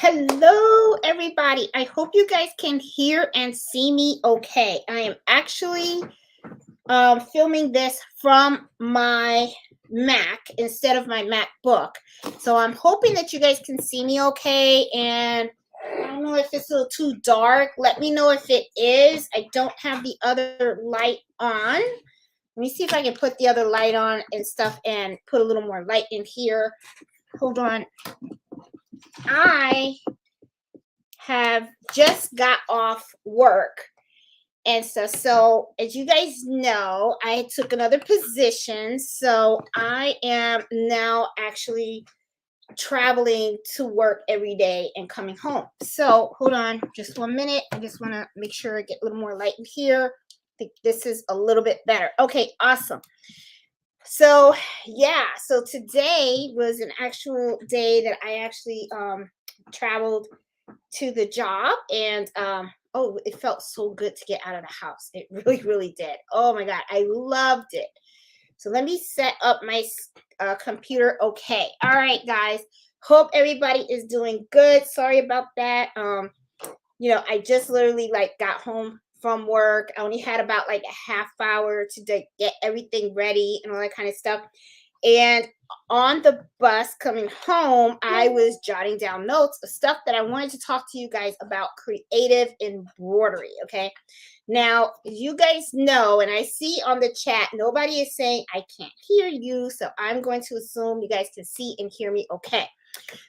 Hello, everybody. I hope you guys can hear and see me okay. I am actually filming this from my Mac instead of my MacBook. So I'm hoping that you guys can see me okay. And I don't know if it's a little too dark. Let me know if it is. I don't have the other light on. Let me see if I can put the other light on and stuff and put a little more light in here. Hold on. I have just got off work and stuff. So as you guys know, I took another position. So I am now actually traveling to work every day and coming home. So hold on just 1 minute. I just want to make sure I get a little more light in here. I think this is a little bit better. Okay, awesome. So yeah, so today was an actual day that I actually traveled to the job, and oh, it felt so good to get out of the house. It really did. Oh my god, I loved it. So let me set up my computer. Okay, all right guys, hope everybody is doing good. Sorry about that. I just literally like got home from work. I only had about like a half hour to get everything ready and all that kind of stuff. And on the bus coming home, I was jotting down notes of stuff that I wanted to talk to you guys about creative embroidery. Okay. Now, you guys know, and I see on the chat, nobody is saying I can't hear you. So I'm going to assume you guys can see and hear me okay.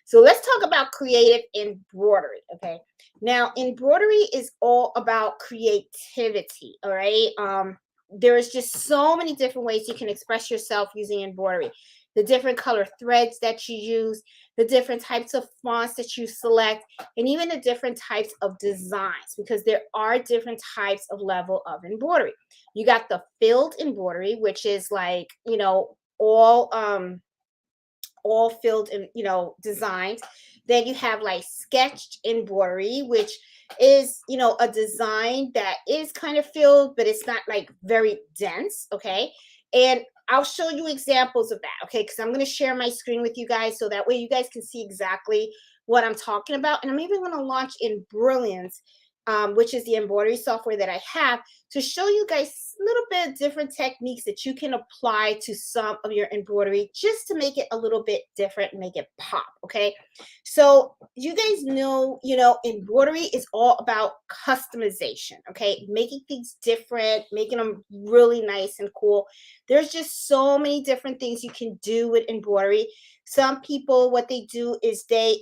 So let's talk about creative embroidery. Okay. Now, embroidery is all about creativity. All right. There's just so many different ways you can express yourself using embroidery. The different color threads that you use, the different types of fonts that you select, and even the different types of designs, because there are different types of level of embroidery. You got the filled embroidery, which is like, all filled in, designs. Then you have like sketched embroidery, which is, a design that is kind of filled, but it's not like very dense. Okay. And I'll show you examples of that. Okay. Because I'm going to share my screen with you guys so that way you guys can see exactly what I'm talking about. And I'm even going to launch in Brilliance, which is the embroidery software that I have, to show you guys a little bit of different techniques that you can apply to some of your embroidery just to make it a little bit different and make it pop. Okay. So you guys know, embroidery is all about customization. Okay. Making things different, making them really nice and cool. There's just so many different things you can do with embroidery. Some people, what they do is they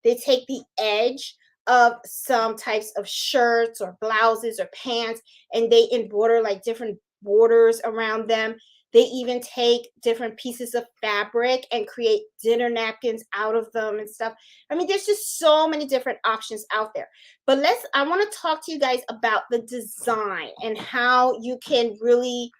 take the edge of some types of shirts or blouses or pants, and they embroider like different borders around them. They even take different pieces of fabric and create dinner napkins out of them and stuff. I mean, there's just so many different options out there. But I want to talk to you guys about the design and how you can really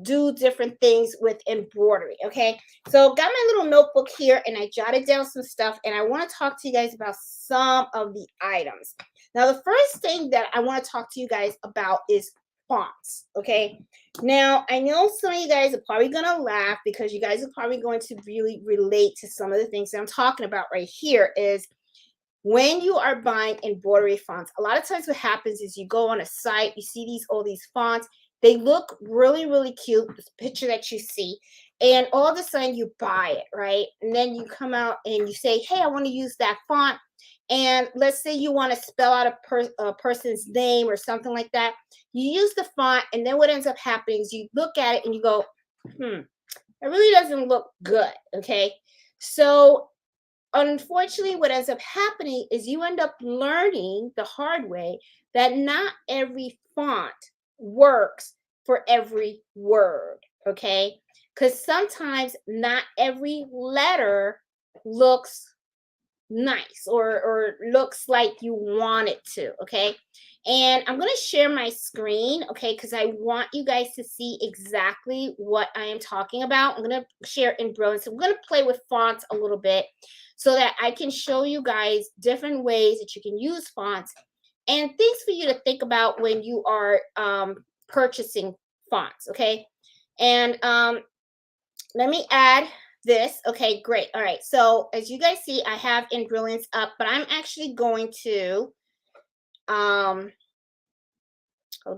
do different things with embroidery. Okay, so got my little notebook here and I jotted down some stuff, and I want to talk to you guys about some of the items. Now, the first thing that I want to talk to you guys about is fonts. Okay, now I know some of you guys are probably gonna laugh because you guys are probably going to really relate to some of the things that I'm talking about right here. Is when you are buying embroidery fonts, a lot of times what happens is you go on a site, you see all these fonts, they look really cute, this picture that you see, and all of a sudden you buy it, right? And then you come out and you say, hey, I want to use that font. And let's say you want to spell out a person's name or something like that. You use the font, and then what ends up happening is you look at it and you go, it really doesn't look good. Okay. So unfortunately, what ends up happening is you end up learning the hard way that not every font works for every word. Okay. Because sometimes not every letter looks nice or looks like you want it to. Okay. And I'm going to share my screen. Okay. Because I want you guys to see exactly what I am talking about. I'm going to share in Brilliance. I'm going to play with fonts a little bit so that I can show you guys different ways that you can use fonts and things for you to think about when you are purchasing fonts. Okay. And let me add this. Okay, great. All right. So as you guys see, I have in Brilliance up, but I'm actually going to hold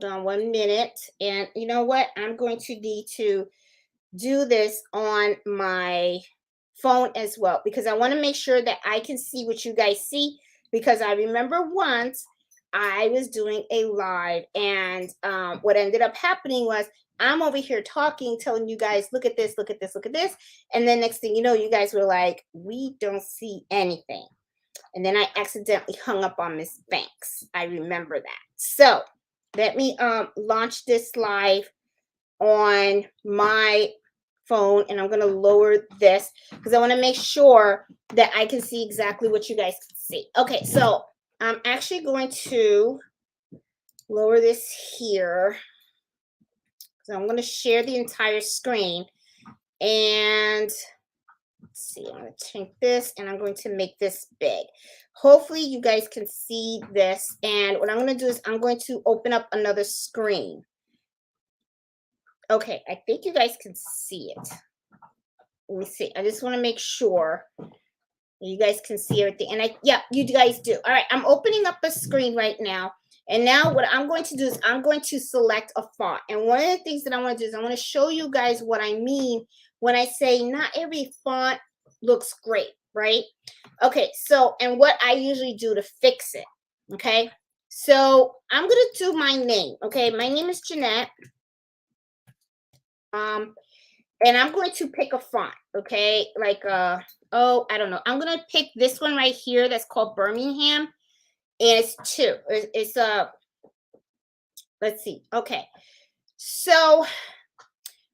on 1 minute. And you know what? I'm going to need to do this on my phone as well, because I want to make sure that I can see what you guys see, because I remember once I was doing a live, and what ended up happening was I'm over here talking, telling you guys, look at this, look at this, look at this. And then next thing you know, you guys were like, we don't see anything. And then I accidentally hung up on Miss Banks. I remember that. So let me launch this live on my phone, and I'm going to lower this because I want to make sure that I can see exactly what you guys can see. Okay, so I'm actually going to lower this here. So I'm going to share the entire screen, and let's see, I'm going to change this, and I'm going to make this big. Hopefully you guys can see this, and what I'm going to do is I'm going to open up another screen. Okay, I think you guys can see it. Let me see. I just want to make sure you guys can see everything. And yeah, you guys do. All right, I'm opening up a screen right now. And now what I'm going to do is I'm going to select a font. And one of the things that I want to do is I want to show you guys what I mean when I say not every font looks great, right? Okay, so, and what I usually do to fix it, okay? So I'm going to do my name, okay? My name is Jeanette. And I'm going to pick a font, okay? Like, oh, I don't know. I'm going to pick this one right here that's called Birmingham. And it's 2. It's let's see. Okay. So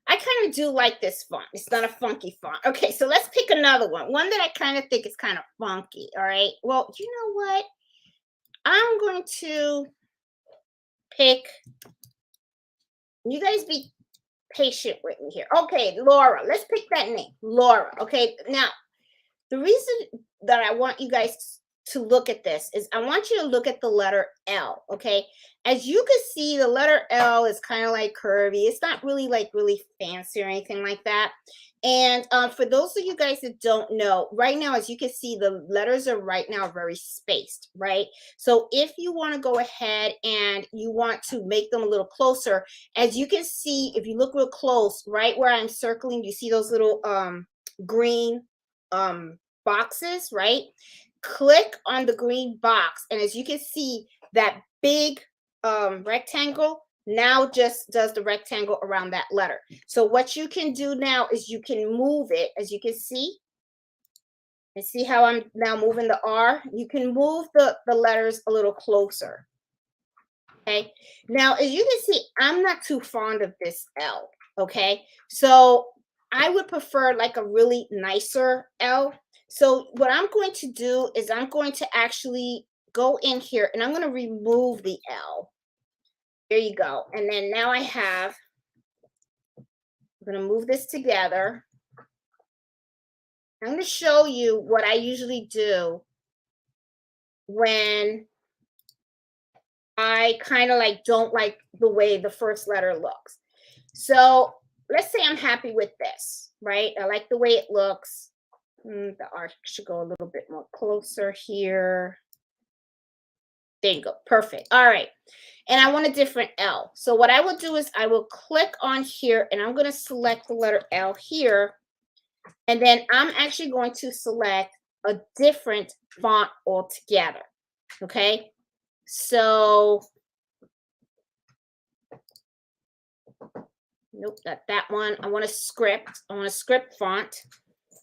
I kind of do like this font. It's not a funky font. Okay, so let's pick another one. One that I kind of think is kind of funky, all right? Well, you know what? I'm going to pick, you guys be patient with me here. Okay, Laura. Let's pick that name, Laura. Okay, now the reason that I want you guys to look at this is I want you to look at the letter L. Okay, as you can see, the letter L is kind of like curvy. It's not really like really fancy or anything like that. And for those of you guys that don't know, right now, as you can see, the letters are right now very spaced, right? So if you want to go ahead and you want to make them a little closer, as you can see, if you look real close, right where I'm circling, you see those little green boxes, right? Click on the green box, and as you can see, that big rectangle now just does the rectangle around that letter. So what you can do now is you can move it, as you can see. And see how I'm now moving the R? You can move the letters a little closer. Okay. Now, as you can see, I'm not too fond of this L. Okay. So I would prefer like a really nicer L. So what I'm going to do is I'm going to actually go in here and I'm going to remove the L. There you go. And then now I have, I'm going to move this together. I'm going to show you what I usually do when I kind of like don't like the way the first letter looks. So let's say I'm happy with this, right? I like the way it looks. The R should go a little bit more closer here. There you go. Perfect. All right. And I want a different L. So what I will do is I will click on here and I'm going to select the letter L here. And then I'm actually going to select a different font altogether. Okay. So, nope, not that one. I want a script. I want a script font.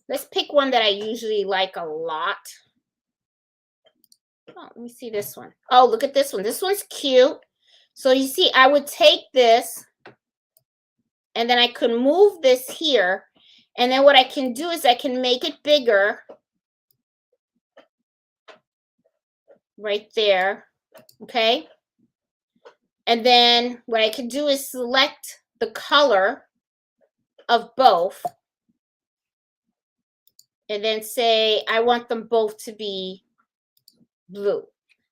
Let's pick one that I usually like a lot. Oh, let me see this one. Oh, look at this one. This one's cute. So you see, I would take this and then I could move this here. And then what I can do is I can make it bigger right there. Okay. And then what I can do is select the color of both. And then say, I want them both to be blue.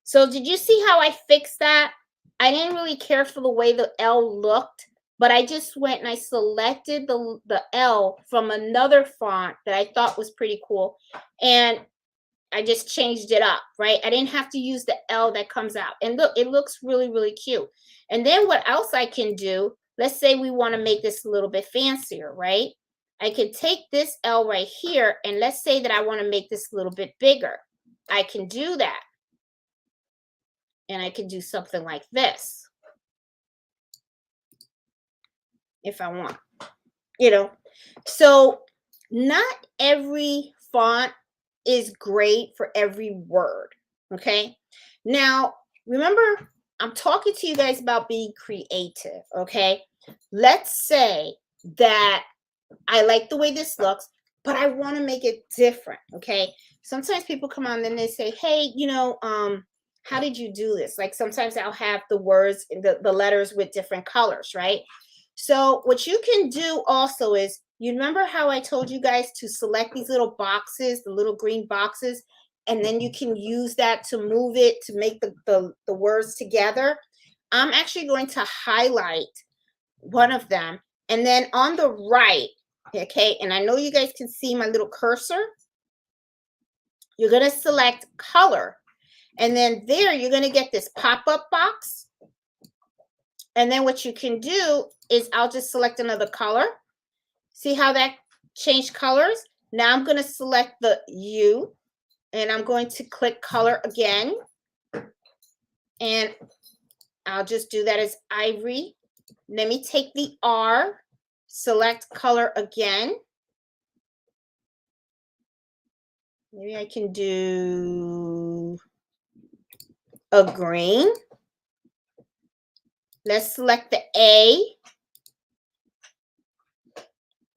So did you see how I fixed that? I didn't really care for the way the L looked. but I just went and I selected the L from another font that I thought was pretty cool, and I just changed it up, right? I didn't have to use the L that comes out. And look, it looks really, really cute. And then what else I can do, let's say we want to make this a little bit fancier, right? I could take this L right here, and let's say that I want to make this a little bit bigger. I can do that. And I can do something like this if I want, you know. So not every font is great for every word, okay? Now, remember, I'm talking to you guys about being creative, okay? Let's say that I like the way this looks, but I want to make it different, okay? Sometimes people come on and they say, hey, how did you do this? Like sometimes I'll have the words, the letters with different colors, right? So what you can do also is, you remember how I told you guys to select these little boxes, the little green boxes, and then you can use that to move it to make the words together. I'm actually going to highlight one of them, and then on the right, okay, and I know you guys can see my little cursor. You're going to select color, and then there you're going to get this pop-up box. And then what you can do is I'll just select another color. See how that changed colors? Now I'm going to select the U, and I'm going to click color again. And I'll just do that as ivory. Let me take the R, select color again. Maybe I can do a green. Let's select the A.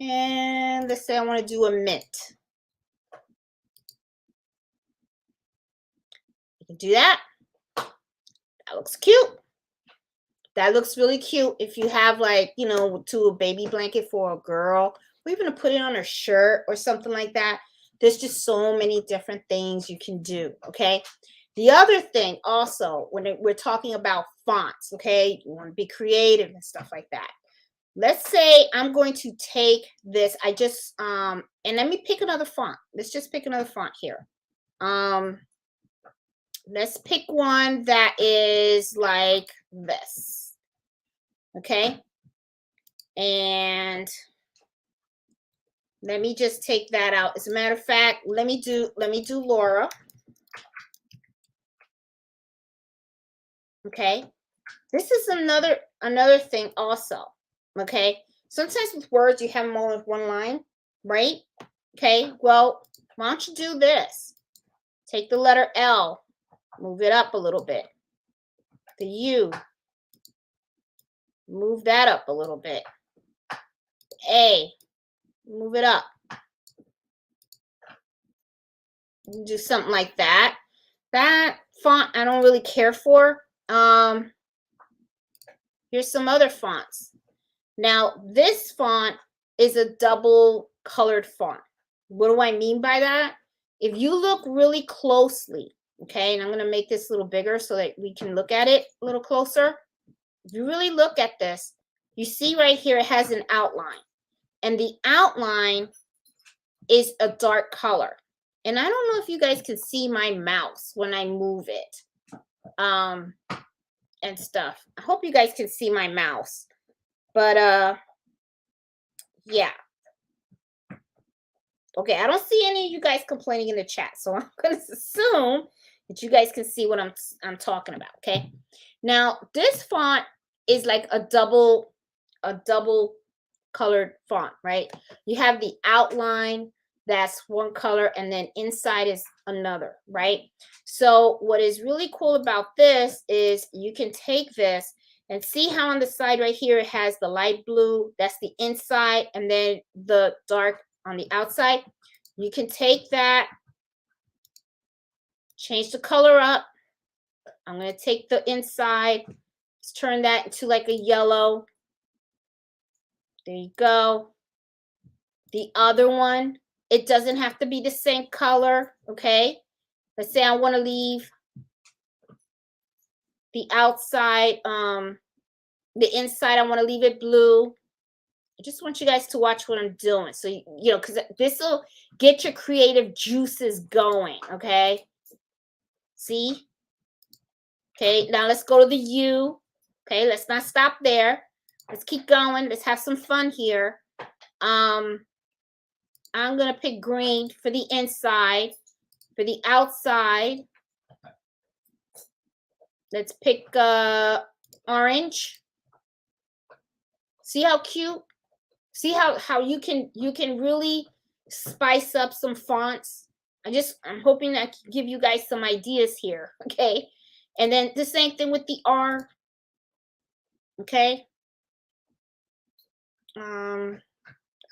And let's say I want to do a mint. You can do that. That looks cute. That looks really cute if you have, like, to a baby blanket for a girl, or even to put it on her shirt or something like that. There's just so many different things you can do, okay? The other thing also, when we're talking about fonts, okay, you want to be creative and stuff like that. Let's say I'm going to take this. I just, and let me pick another font. Let's just pick another font here. Let's pick one that is like this. Okay. And let me just take that out. As a matter of fact, let me do Laura. Okay. This is another thing also. Okay. Sometimes with words, you have them all in one line, right? Okay. Well, why don't you do this? Take the letter L, move it up a little bit. The U, move that up a little bit. A, move it up. Do something like that. That font I don't really care for. Here's some other fonts. Now, this font is a double colored font. What do I mean by that? If you look really closely, okay, and I'm going to make this a little bigger so that we can look at it a little closer. If you really look at this, you see right here it has an outline. And the outline is a dark color. And I don't know if you guys can see my mouse when I move it. And stuff. I hope you guys can see my mouse. But yeah. Okay, I don't see any of you guys complaining in the chat, so I'm going to assume that you guys can see what I'm talking about, okay? Now, this font is like a double colored font, right? You have the outline, that's one color, and then inside is another, right? So what is really cool about this is you can take this and see how on the side right here it has the light blue, that's the inside, and then the dark on the outside. You can take that, change the color up. I'm going to take the inside, let's turn that into like a yellow. There you go. The other one, it doesn't have to be the same color, okay? Let's say I want to leave the outside, The inside, I want to leave it blue. I just want you guys to watch what I'm doing. So, you know, because this will get your creative juices going, okay? See? Okay, now let's go to the U. Okay, let's not stop there. Let's keep going. Let's have some fun here. I'm going to pick green for the inside. For the outside, let's pick orange. See how cute? See how you can really spice up some fonts. I'm hoping I can give you guys some ideas here, okay? And then the same thing with the R. Okay. I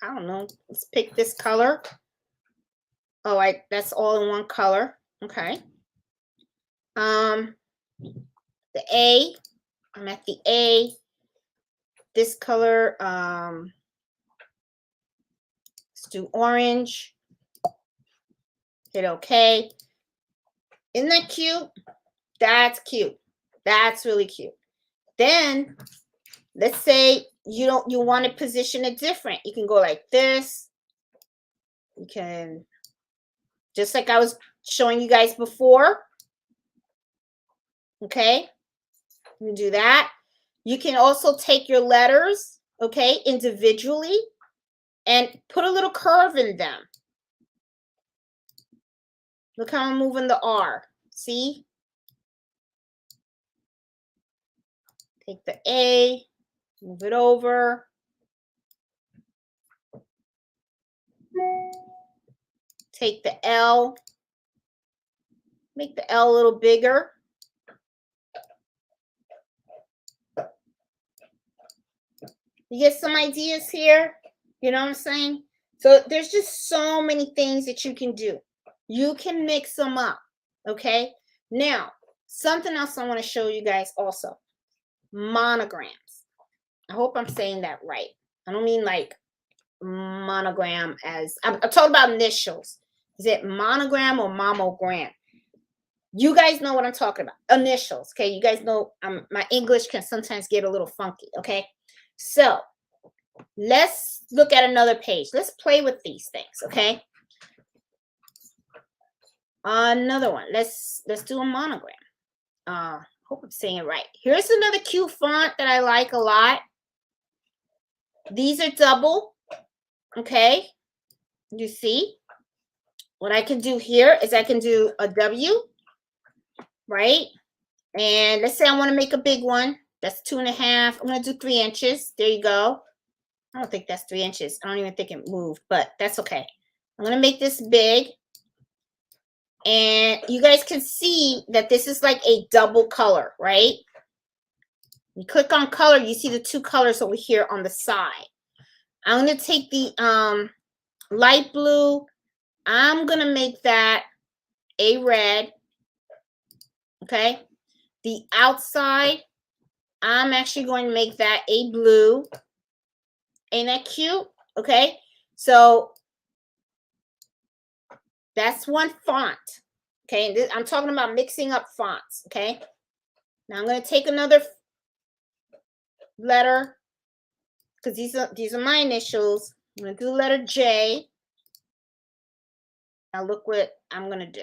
don't know. Let's pick this color. Oh, that's all in one color. Okay. The A. I'm at the A. This color, let's do orange. Hit okay. Isn't that cute? That's cute. That's really cute. Then let's say you want to position it different. You can go like this. You can, just like I was showing you guys before. Okay. You do that. You can also take your letters, okay, individually and put a little curve in them. Look how I'm moving the R. See? Take the A, move it over. Take the L, make the L a little bigger. You get some ideas here? You know what I'm saying? So there's just so many things that you can do. You can mix them up, okay? Now, something else I want to show you guys also. Monograms. I hope I'm saying that right. I don't mean like monogram as, I'm talking about initials. Is it monogram or mammogram? You guys know what I'm talking about. Initials, okay? You guys know my English can sometimes get a little funky, okay? So let's look at another page. Let's play with these things, okay? Another one. Let's do a monogram. Hope I'm saying it right. Here's another cute font that I like a lot. These are double, okay? You see? What I can do here is I can do a W, right? And let's say I want to make a big one. That's 2.5. I'm going to do 3 inches. There you go. I don't think that's 3 inches. I don't even think it moved, but that's okay. I'm going to make this big. And you guys can see that this is like a double color, right? You click on color, you see the 2 colors over here on the side. I'm going to take the light blue. I'm going to make that a red. Okay. The outside, I'm actually going to make that a blue. Ain't that cute? Okay. So that's one font. Okay. I'm talking about mixing up fonts. Okay. Now I'm going to take another letter because these are my initials. I'm going to do the letter J. Now look what I'm going to do.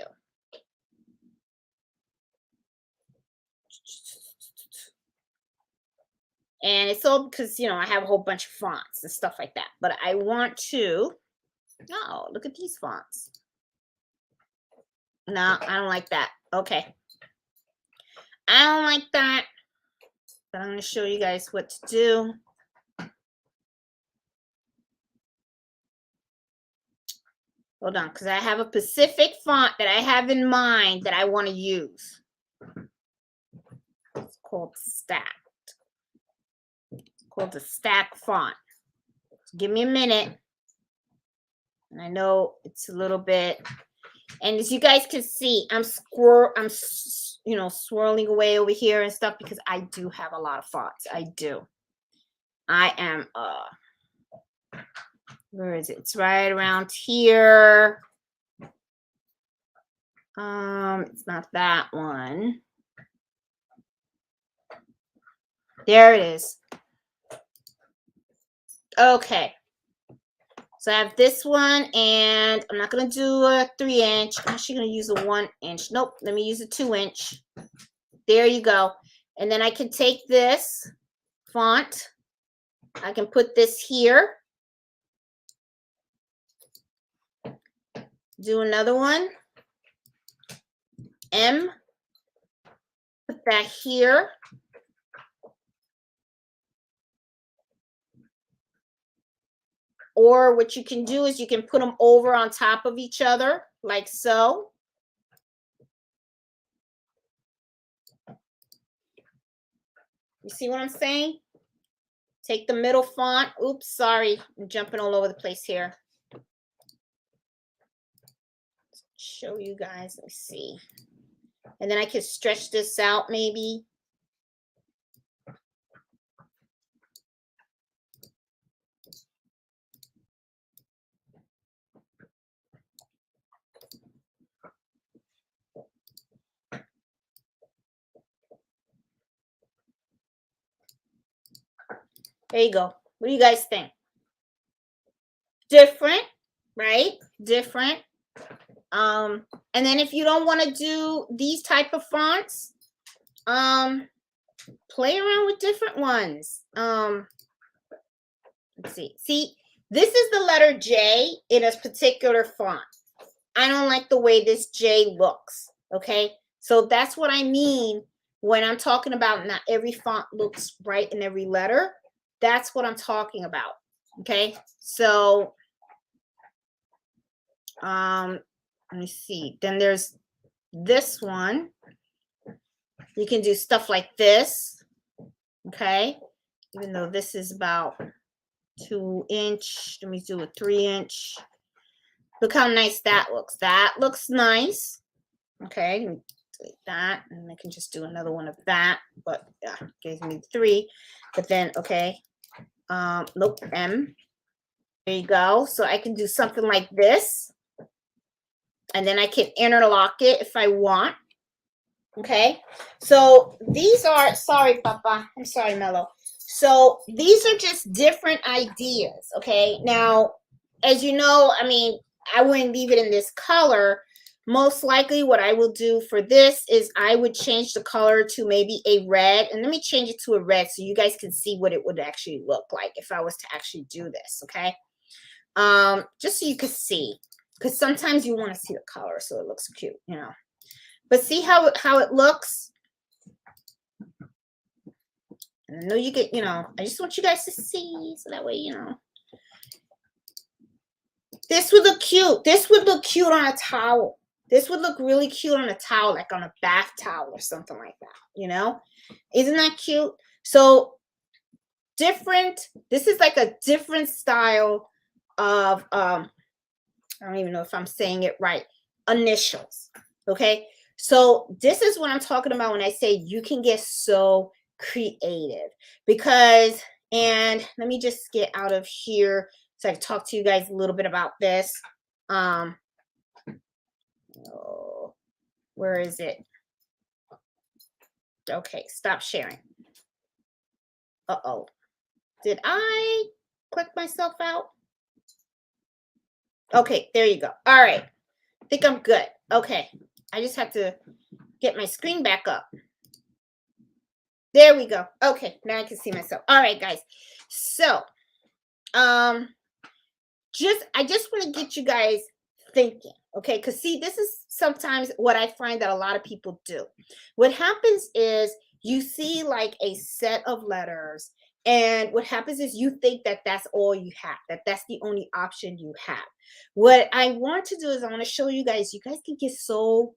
And it's all because, you know, I have a whole bunch of fonts and stuff like that. But I want to, oh, look at these fonts. No, I don't like that. Okay. I don't like that. But I'm going to show you guys what to do. Hold on, because I have a specific font that I have in mind that I want to use. It's called Stacked. It's called the Stack font. So give me a minute. And I know it's a little bit. And as you guys can see, I'm swirling away over here and stuff because I do have a lot of fonts. I do. I am where is it? It's right around here. It's not that one. There it is. Okay. So I have this one, and I'm not going to do a 3-inch. I'm actually going to use a 1-inch. Nope, let me use a 2-inch. There you go. And then I can take this font. I can put this here. Do another one. M. Put that here. Or what you can do is you can put them over on top of each other, like so. You see what I'm saying? Take the middle font. Oops, sorry. I'm jumping all over the place here. Show you guys. Let's see. And then I can stretch this out maybe. There you go. What do you guys think? Different, right? Different. And then if you don't want to do these type of fonts, play around with different ones. Let's see. See, this is the letter J in a particular font. I don't like the way this J looks. Okay. So that's what I mean when I'm talking about not every font looks right in every letter. That's what I'm talking about. Okay. So, let me see. Then there's this one. You can do stuff like this. Okay. Even though this is about 2-inch. Let me do a 3-inch. Look how nice that looks. That looks nice. Okay. Delete that. And I can just do another one of that. But yeah, gives me 3. But then, okay. Nope. M. There you go. So I can do something like this. And then I can interlock it if I want. Okay. So these are, sorry, Papa. I'm sorry, Mello. So these are just different ideas. Okay. Now, as you know, I mean, I wouldn't leave it in this color. Most likely what I will do for this is I would change the color to maybe a red. And let me change it to a red so you guys can see what it would actually look like if I was to actually do this. Okay. Just so you can see, because sometimes you want to see the color so it looks cute, you know. But see how it looks? And I know you get, you know, I just want you guys to see so that way, you know. This would look cute. This would look cute on a towel. This would look really cute on a towel, like on a bath towel or something like that, you know? Isn't that cute? So different, this is like a different style of, I don't even know if I'm saying it right, initials, okay? So this is what I'm talking about when I say you can get so creative because, and let me just get out of here so I can talk to you guys a little bit about this. Oh, where is it? Okay, stop sharing. Uh-oh. Did I click myself out? Okay, there you go. All right. I think I'm good. Okay. I just have to get my screen back up. There we go. Okay, now I can see myself. All right, guys. So, I just want to get you guys thinking, okay? Because see, this is sometimes what I find that a lot of people do. What happens is you see like a set of letters, and what happens is you think that that's all you have, that that's the only option you have. What I want to do is I want to show you guys can get so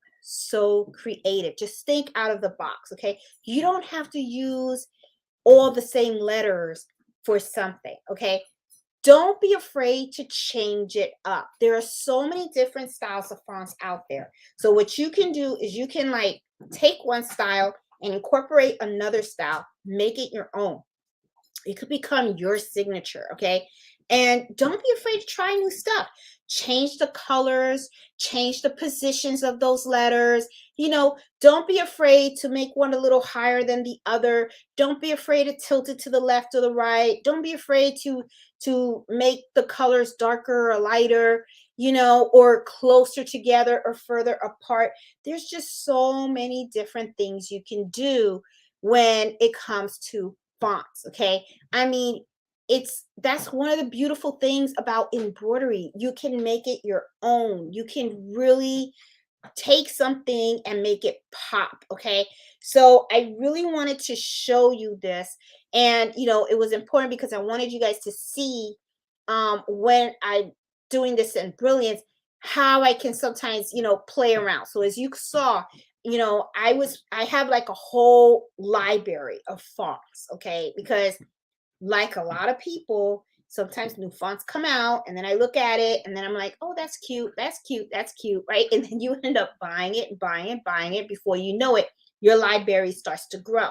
creative. Just think out of the box, okay? You don't have to use all the same letters for something, okay? Don't be afraid to change it up. There are so many different styles of fonts out there. So what you can do is you can like take one style and incorporate another style, make it your own. It could become your signature, okay? And don't be afraid to try new stuff. change the colors, change the positions of those letters. Don't be afraid to make one a little higher than the other. Don't be afraid to tilt it to the left or the right. Don't be afraid to make the colors darker or lighter, or closer together or further apart. There's just so many different things you can do when it comes to fonts, okay? I mean, that's one of the beautiful things about embroidery. You can make it your own. You can really take something and make it pop, okay? So I really wanted to show you this, and it was important because I wanted you guys to see when I'm doing this in Brilliance, how I can sometimes play around. So as you saw, I have like a whole library of fonts, okay? Because like a lot of people, sometimes new fonts come out and then I look at it and then I'm like, oh, that's cute, that's cute, that's cute, right? And then you end up buying it and buying it, buying it. Before you know it, your library starts to grow.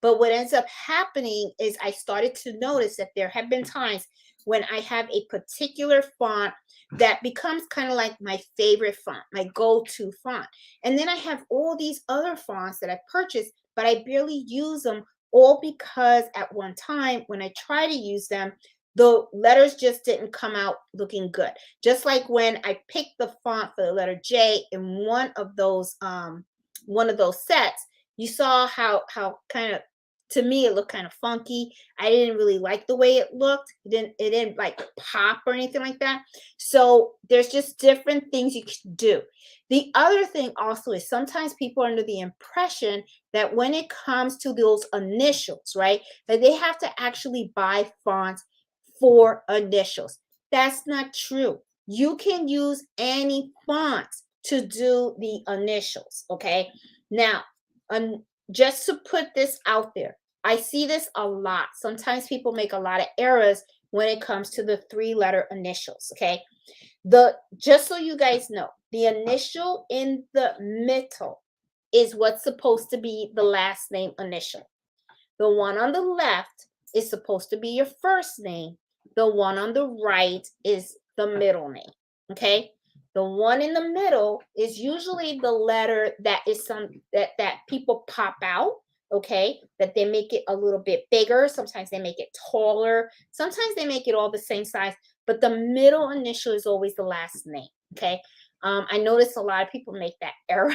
But what ends up happening is I started to notice that there have been times when I have a particular font that becomes kind of like my favorite font, my go-to font. And then I have all these other fonts that I purchased, but I barely use them, all because at one time when I try to use them, the letters just didn't come out looking good. Just like when I picked the font for the letter J in one of those sets, you saw how kind of, to me, it looked kind of funky. I didn't really like the way it looked. It didn't like pop or anything like that. So there's just different things you can do. The other thing also is sometimes people are under the impression that when it comes to those initials, right, that they have to actually buy fonts for initials. That's not true. You can use any fonts to do the initials, okay? Now, just to put this out there, I see this a lot. Sometimes people make a lot of errors when it comes to the three-letter initials, okay? Just so you guys know, the initial in the middle is what's supposed to be the last name initial. The one on the left is supposed to be your first name. The one on the right is the middle name. Okay? The one in the middle is usually the letter that is that people pop out, okay? That they make it a little bit bigger. Sometimes they make it taller. Sometimes they make it all the same size, but the middle initial is always the last name, okay? I noticed a lot of people make that error.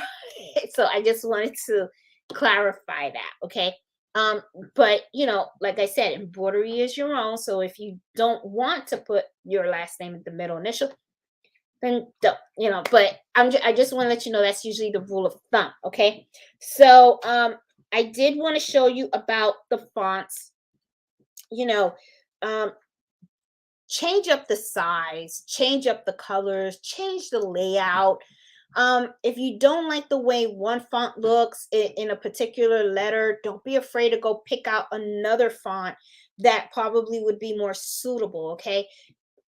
So I just wanted to clarify that, okay? Um, but like I said, embroidery is your own. So if you don't want to put your last name at the middle initial, then don't, but I just want to let you know that's usually the rule of thumb. Okay. So I did want to show you about the fonts, you know, um, change up the size, change up the colors, change the layout. If you don't like the way one font looks in a particular letter, don't be afraid to go pick out another font that probably would be more suitable. Okay.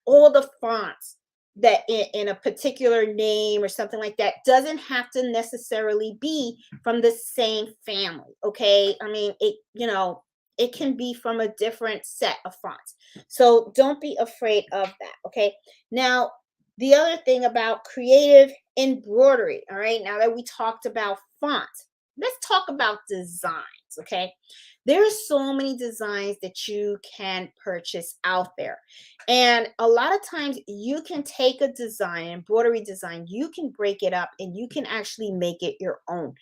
All the fonts that in a particular name or something like that doesn't have to necessarily be from the same family. Okay. I mean, it can be from a different set of fonts. So don't be afraid of that. Okay. Now, the other thing about creative embroidery, all right, now that we talked about fonts, let's talk about designs. Okay. There are so many designs that you can purchase out there. And a lot of times you can take a design, embroidery design, you can break it up and you can actually make it your own.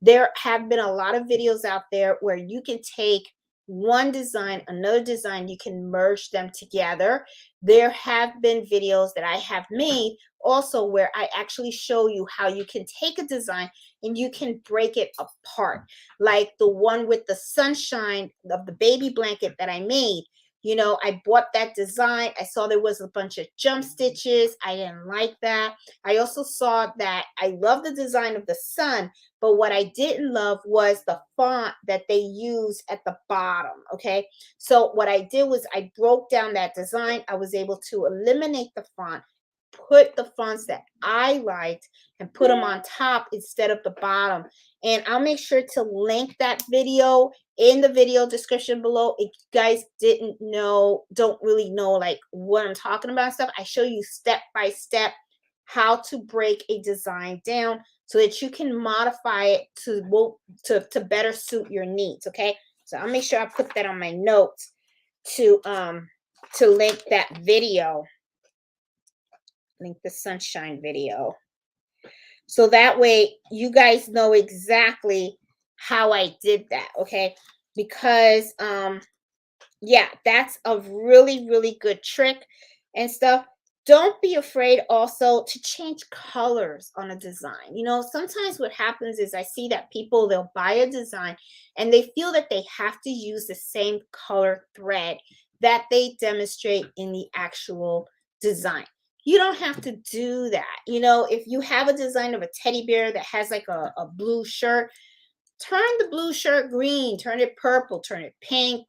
There have been a lot of videos out there where you can take one design, another design, you can merge them together. There have been videos that I have made also where I actually show you how you can take a design and you can break it apart. Like the one with the sunshine of the baby blanket that I made. I bought that design. I saw there was a bunch of jump stitches. I didn't like that. I also saw that I love the design of the sun, but what I didn't love was the font that they use at the bottom. Okay. So what I did was I broke down that design. I was able to eliminate the font, put the fonts that I liked and put them on top instead of the bottom. And I'll make sure to link that video in the video description below. If you guys didn't know, don't really know like what I'm talking about and stuff, I show you step by step how to break a design down so that you can modify it to better suit your needs. Okay, so I'll make sure I put that on my notes to link that video, link the sunshine video, so that way you guys know exactly how I did that. Okay, because yeah, that's a really good trick and stuff. Don't be afraid also to change colors on a design. You know, sometimes what happens is I see that people, they'll buy a design and they feel that they have to use the same color thread that they demonstrate in the actual design. You don't have to do that. You know, if you have a design of a teddy bear that has like a blue shirt, turn the blue shirt green, turn it purple, turn it pink,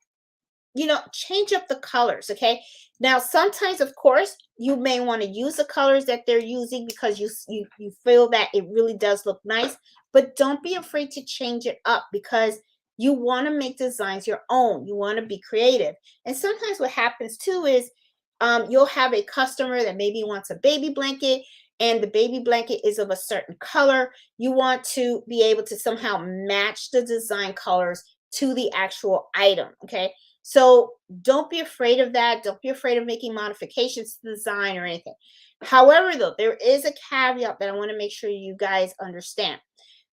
you know, change up the colors. Okay, now sometimes of course you may want to use the colors that they're using because you feel that it really does look nice, but don't be afraid to change it up because you want to make designs your own. You want to be creative. And sometimes what happens too is you'll have a customer that maybe wants a baby blanket and the baby blanket is of a certain color. You want to be able to somehow match the design colors to the actual item. Okay, so don't be afraid of that. Don't be afraid of making modifications to the design or anything. However, though, there is a caveat that I want to make sure you guys understand.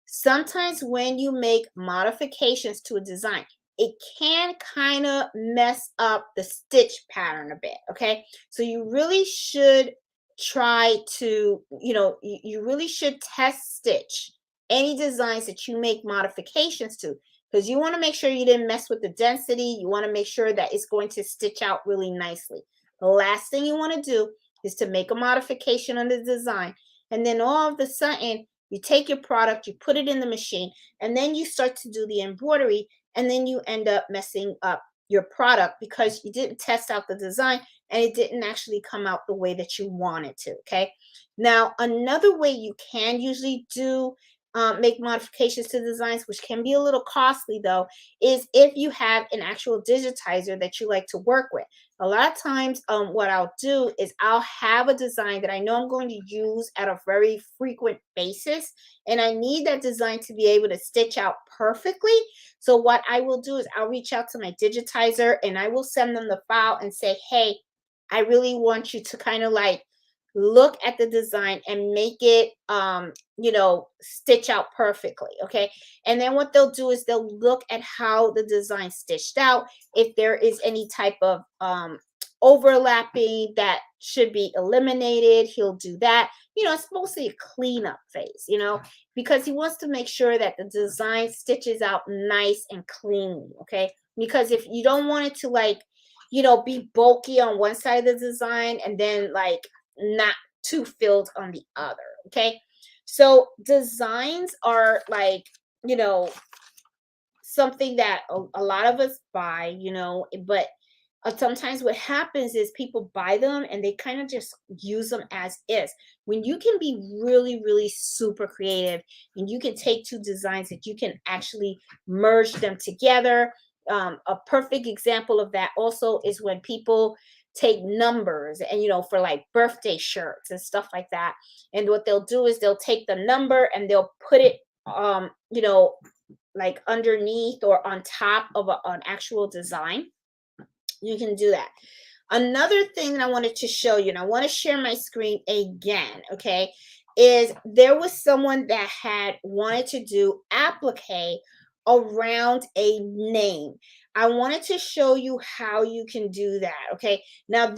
Sometimes when you make modifications to a design, it can kind of mess up the stitch pattern a bit. Okay, so you really should try to, you know, you really should test stitch any designs that you make modifications to, because you want to make sure you didn't mess with the density. You want to make sure that it's going to stitch out really nicely. The last thing you want to do is to make a modification on the design and then all of a sudden you take your product, you put it in the machine, and then you start to do the embroidery, and then you end up messing up your product because you didn't test out the design and it didn't actually come out the way that you want it to. Okay, now another way you can usually do make modifications to designs, which can be a little costly though, is if you have an actual digitizer that you like to work with. A lot of times, what I'll do is I'll have a design that I know I'm going to use at a very frequent basis, and I need that design to be able to stitch out perfectly. So what I will do is I'll reach out to my digitizer and I will send them the file and say, hey, I really want you to kind of like look at the design and make it you know, stitch out perfectly. Okay, and then what they'll do is they'll look at how the design stitched out. If there is any type of overlapping that should be eliminated, he'll do that. You know, it's mostly a cleanup phase, you know, because he wants to make sure that the design stitches out nice and cleanly. Okay, because if you don't want it to like, you know, be bulky on one side of the design and then like not too filled on the other. Okay, so designs are like, you know, something that a lot of us buy, you know, but sometimes what happens is people buy them and they kind of just use them as is. When you can be really super creative and you can take two designs that you can actually merge them together. A perfect example of that also is when people take numbers and, you know, for like birthday shirts and stuff like that, and what they'll do is they'll take the number and they'll put it you know, like underneath or on top of an actual design. You can do that. Another thing that I wanted to show you, and I want to share my screen again, okay, is there was someone that had wanted to do applique around a name. I wanted to show you how you can do that. Okay, now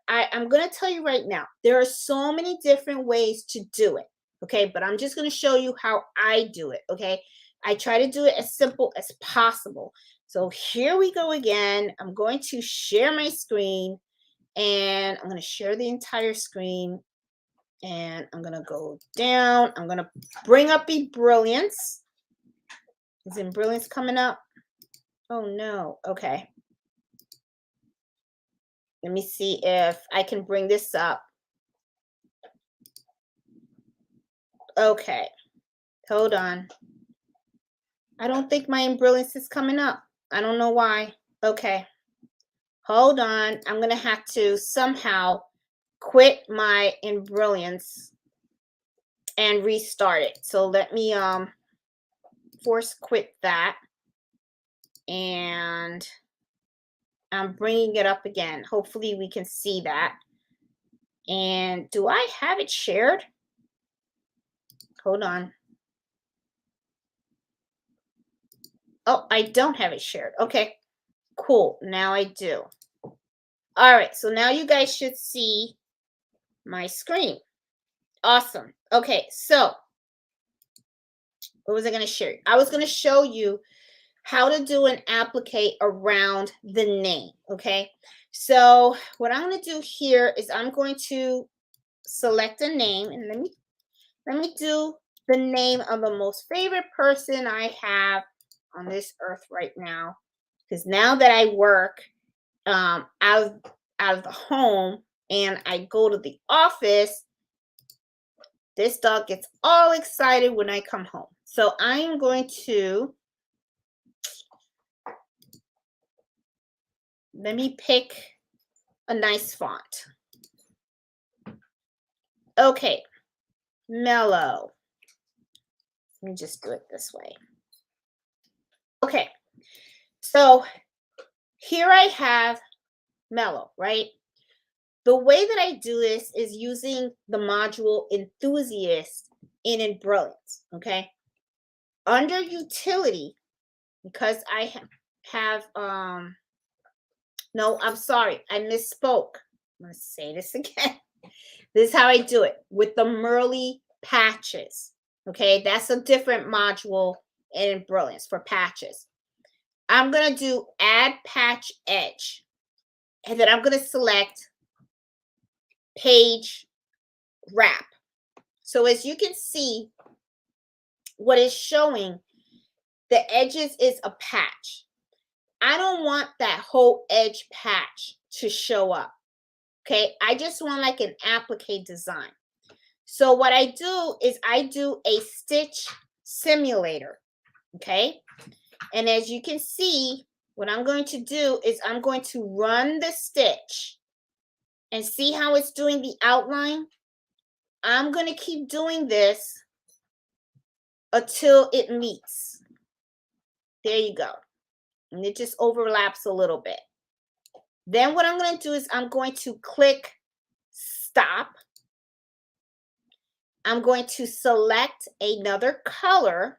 I'm going to tell you right now, there are so many different ways to do it. Okay, but I'm just going to show you how I do it. Okay, I try to do it as simple as possible. So here we go again. I'm going to share my screen and I'm going to share the entire screen and I'm going to go down. I'm going to bring up Brilliance. Is Brilliance coming up? Oh no. Okay. Let me see if I can bring this up. Okay, hold on. I don't think my brilliance is coming up. I don't know why. Okay, hold on. I'm going to have to somehow quit my brilliance and restart it. So let me force quit that, and I'm bringing it up again. Hopefully we can see that. And do I have it shared? Hold on. Oh, I don't have it shared. Okay, cool. Now I do. All right, so now you guys should see my screen. Awesome. Okay, so what was I going to share? I was going to show you how to do an applique around the name. Okay, so what I'm going to do here is I'm going to select a name, and let me do the name of the most favorite person I have on this earth right now, because now that I work out of the home and I go to the office, this dog gets all excited when I come home. So I am going to, let me pick a nice font. Okay, Mellow. Let me just do it this way. Okay, so here I have Mellow, right? The way that I do this is using the module Enthusiast in Embroidery, okay? Under Utility, because I have, no, I'm sorry, I misspoke. I'm going to say this again. This is how I do it with the Merly patches, okay? That's a different module in Brilliance for patches. I'm going to do Add Patch Edge, and then I'm going to select Page Wrap. So as you can see, what is showing the edges is a patch. I don't want that whole edge patch to show up. Okay, I just want like an applique design. So what I do is I do a stitch simulator. Okay, and as you can see, what I'm going to do is I'm going to run the stitch and see how it's doing the outline. I'm going to keep doing this until it meets. There you go. And it just overlaps a little bit. Then what I'm going to do is I'm going to click stop. I'm going to select another color.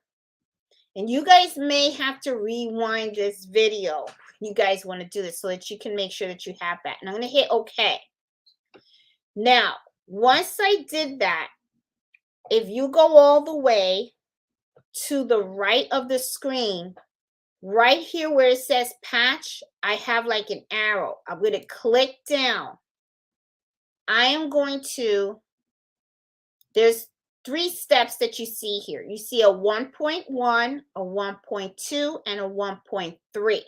And you guys may have to rewind this video. You guys want to do this so that you can make sure that you have that. And I'm going to hit OK. Now, once I did that, if you go all the way to the right of the screen, right here where it says patch, I have like an arrow. I'm going to click down. I am going to, there's 3 steps that you see here. You see a 1.1, a 1.2, and a 1.3.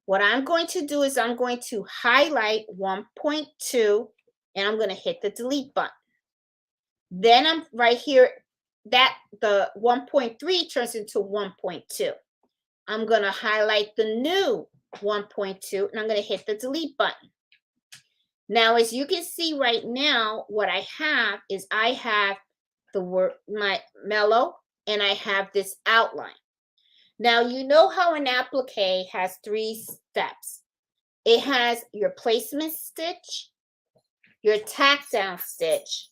What I'm going to do is I'm going to highlight 1.2, and I'm going to hit the delete button. Then I'm right here, that the 1.3 turns into 1.2. I'm going to highlight the new 1.2, and I'm going to hit the delete button. Now, as you can see right now, what I have is I have the word, my Mellow, and I have this outline. Now, you know how an applique has 3 steps. It has your placement stitch, your tack down stitch,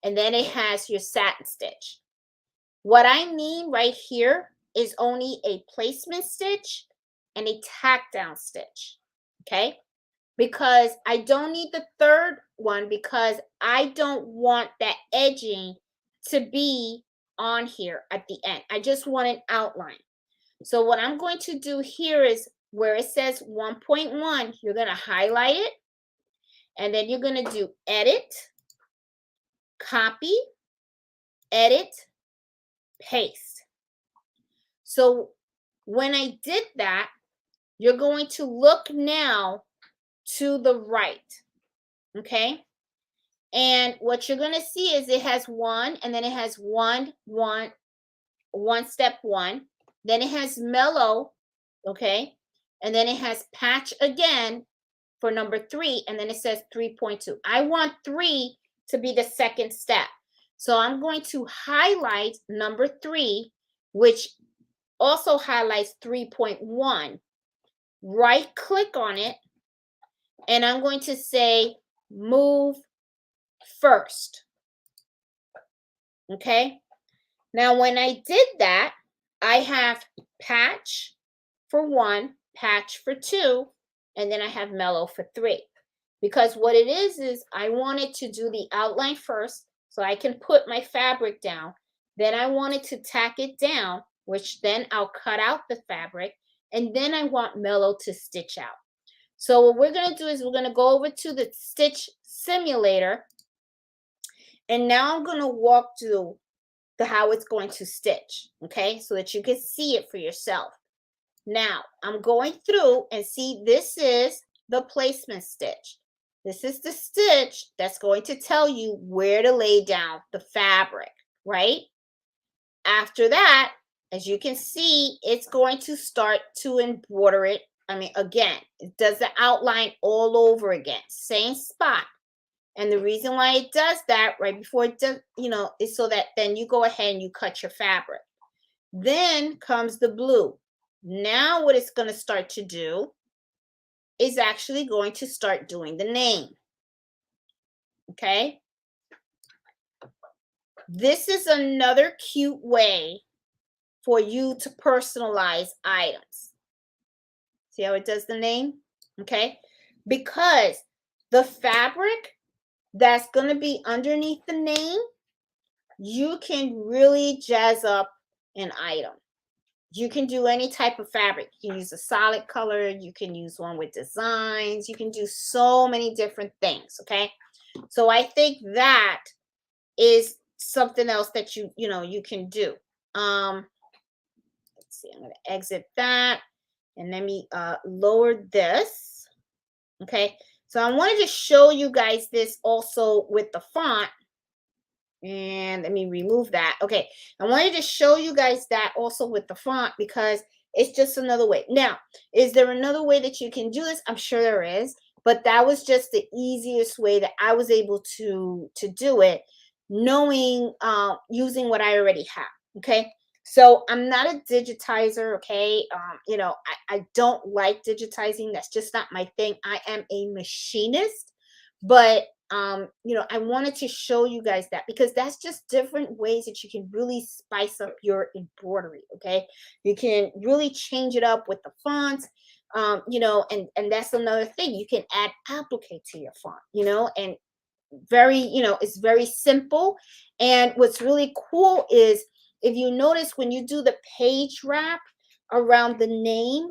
and then it has your satin stitch. What I mean right here is only a placement stitch and a tack down stitch, okay? Because I don't need the 3rd one, because I don't want that edging to be on here at the end. I just want an outline. So what I'm going to do here is where it says 1.1, you're going to highlight it, and then you're going to do edit, copy, edit, paste. So when I did that, you're going to look now to the right, okay? And what you're going to see is it has one, and then it has one step one. Then it has mellow, okay? And then it has patch again for number 3, and then it says 3.2. I want 3 to be the second step. So I'm going to highlight number 3, which also highlights 3.1. Right click on it, and I'm going to say move first. Okay? Now, when I did that, I have patch for 1, patch for 2, and then I have mellow for 3. Because what it is I wanted to do the outline first so I can put my fabric down. Then I wanted to tack it down, which then I'll cut out the fabric, and then I want mellow to stitch out. So what we're going to do is we're going to go over to the stitch simulator, and now I'm going to walk through how it's going to stitch, okay, so that you can see it for yourself. Now I'm going through, and see, this is the placement stitch. This is the stitch that's going to tell you where to lay down the fabric, right? After that, as you can see, it's going to start to embroider it. I mean, again, it does the outline all over again, same spot. And the reason why it does that right before it does, is so that then you go ahead and you cut your fabric. Then comes the blue. Now what it's going to start to do is actually going to start doing the name. Okay? This is another cute way for you to personalize items. See how it does the name? Okay? Because the fabric that's going to be underneath the name, you can really jazz up an item. You can do any type of fabric. You can use a solid color. You can use one with designs. You can do so many different things, okay? So I think that is something else that you can do. Let's see. I'm going to exit that, and let me lower this. Okay? So I wanted to show you guys this also with the font. And let me remove that. Okay, I wanted to show you guys that also with the font, because it's just another way. Now, is there another way that you can do this? I'm sure there is, but that was just the easiest way that I was able to do it, knowing using what I already have. Okay, so I'm not a digitizer. Okay, I don't like digitizing. That's just not my thing. I am a machinist, but I wanted to show you guys that, because that's just different ways that you can really spice up your embroidery. Okay, you can really change it up with the fonts, and that's another thing. You can add applique to your font, and it's very simple. And what's really cool is, if you notice, when you do the page wrap around the name,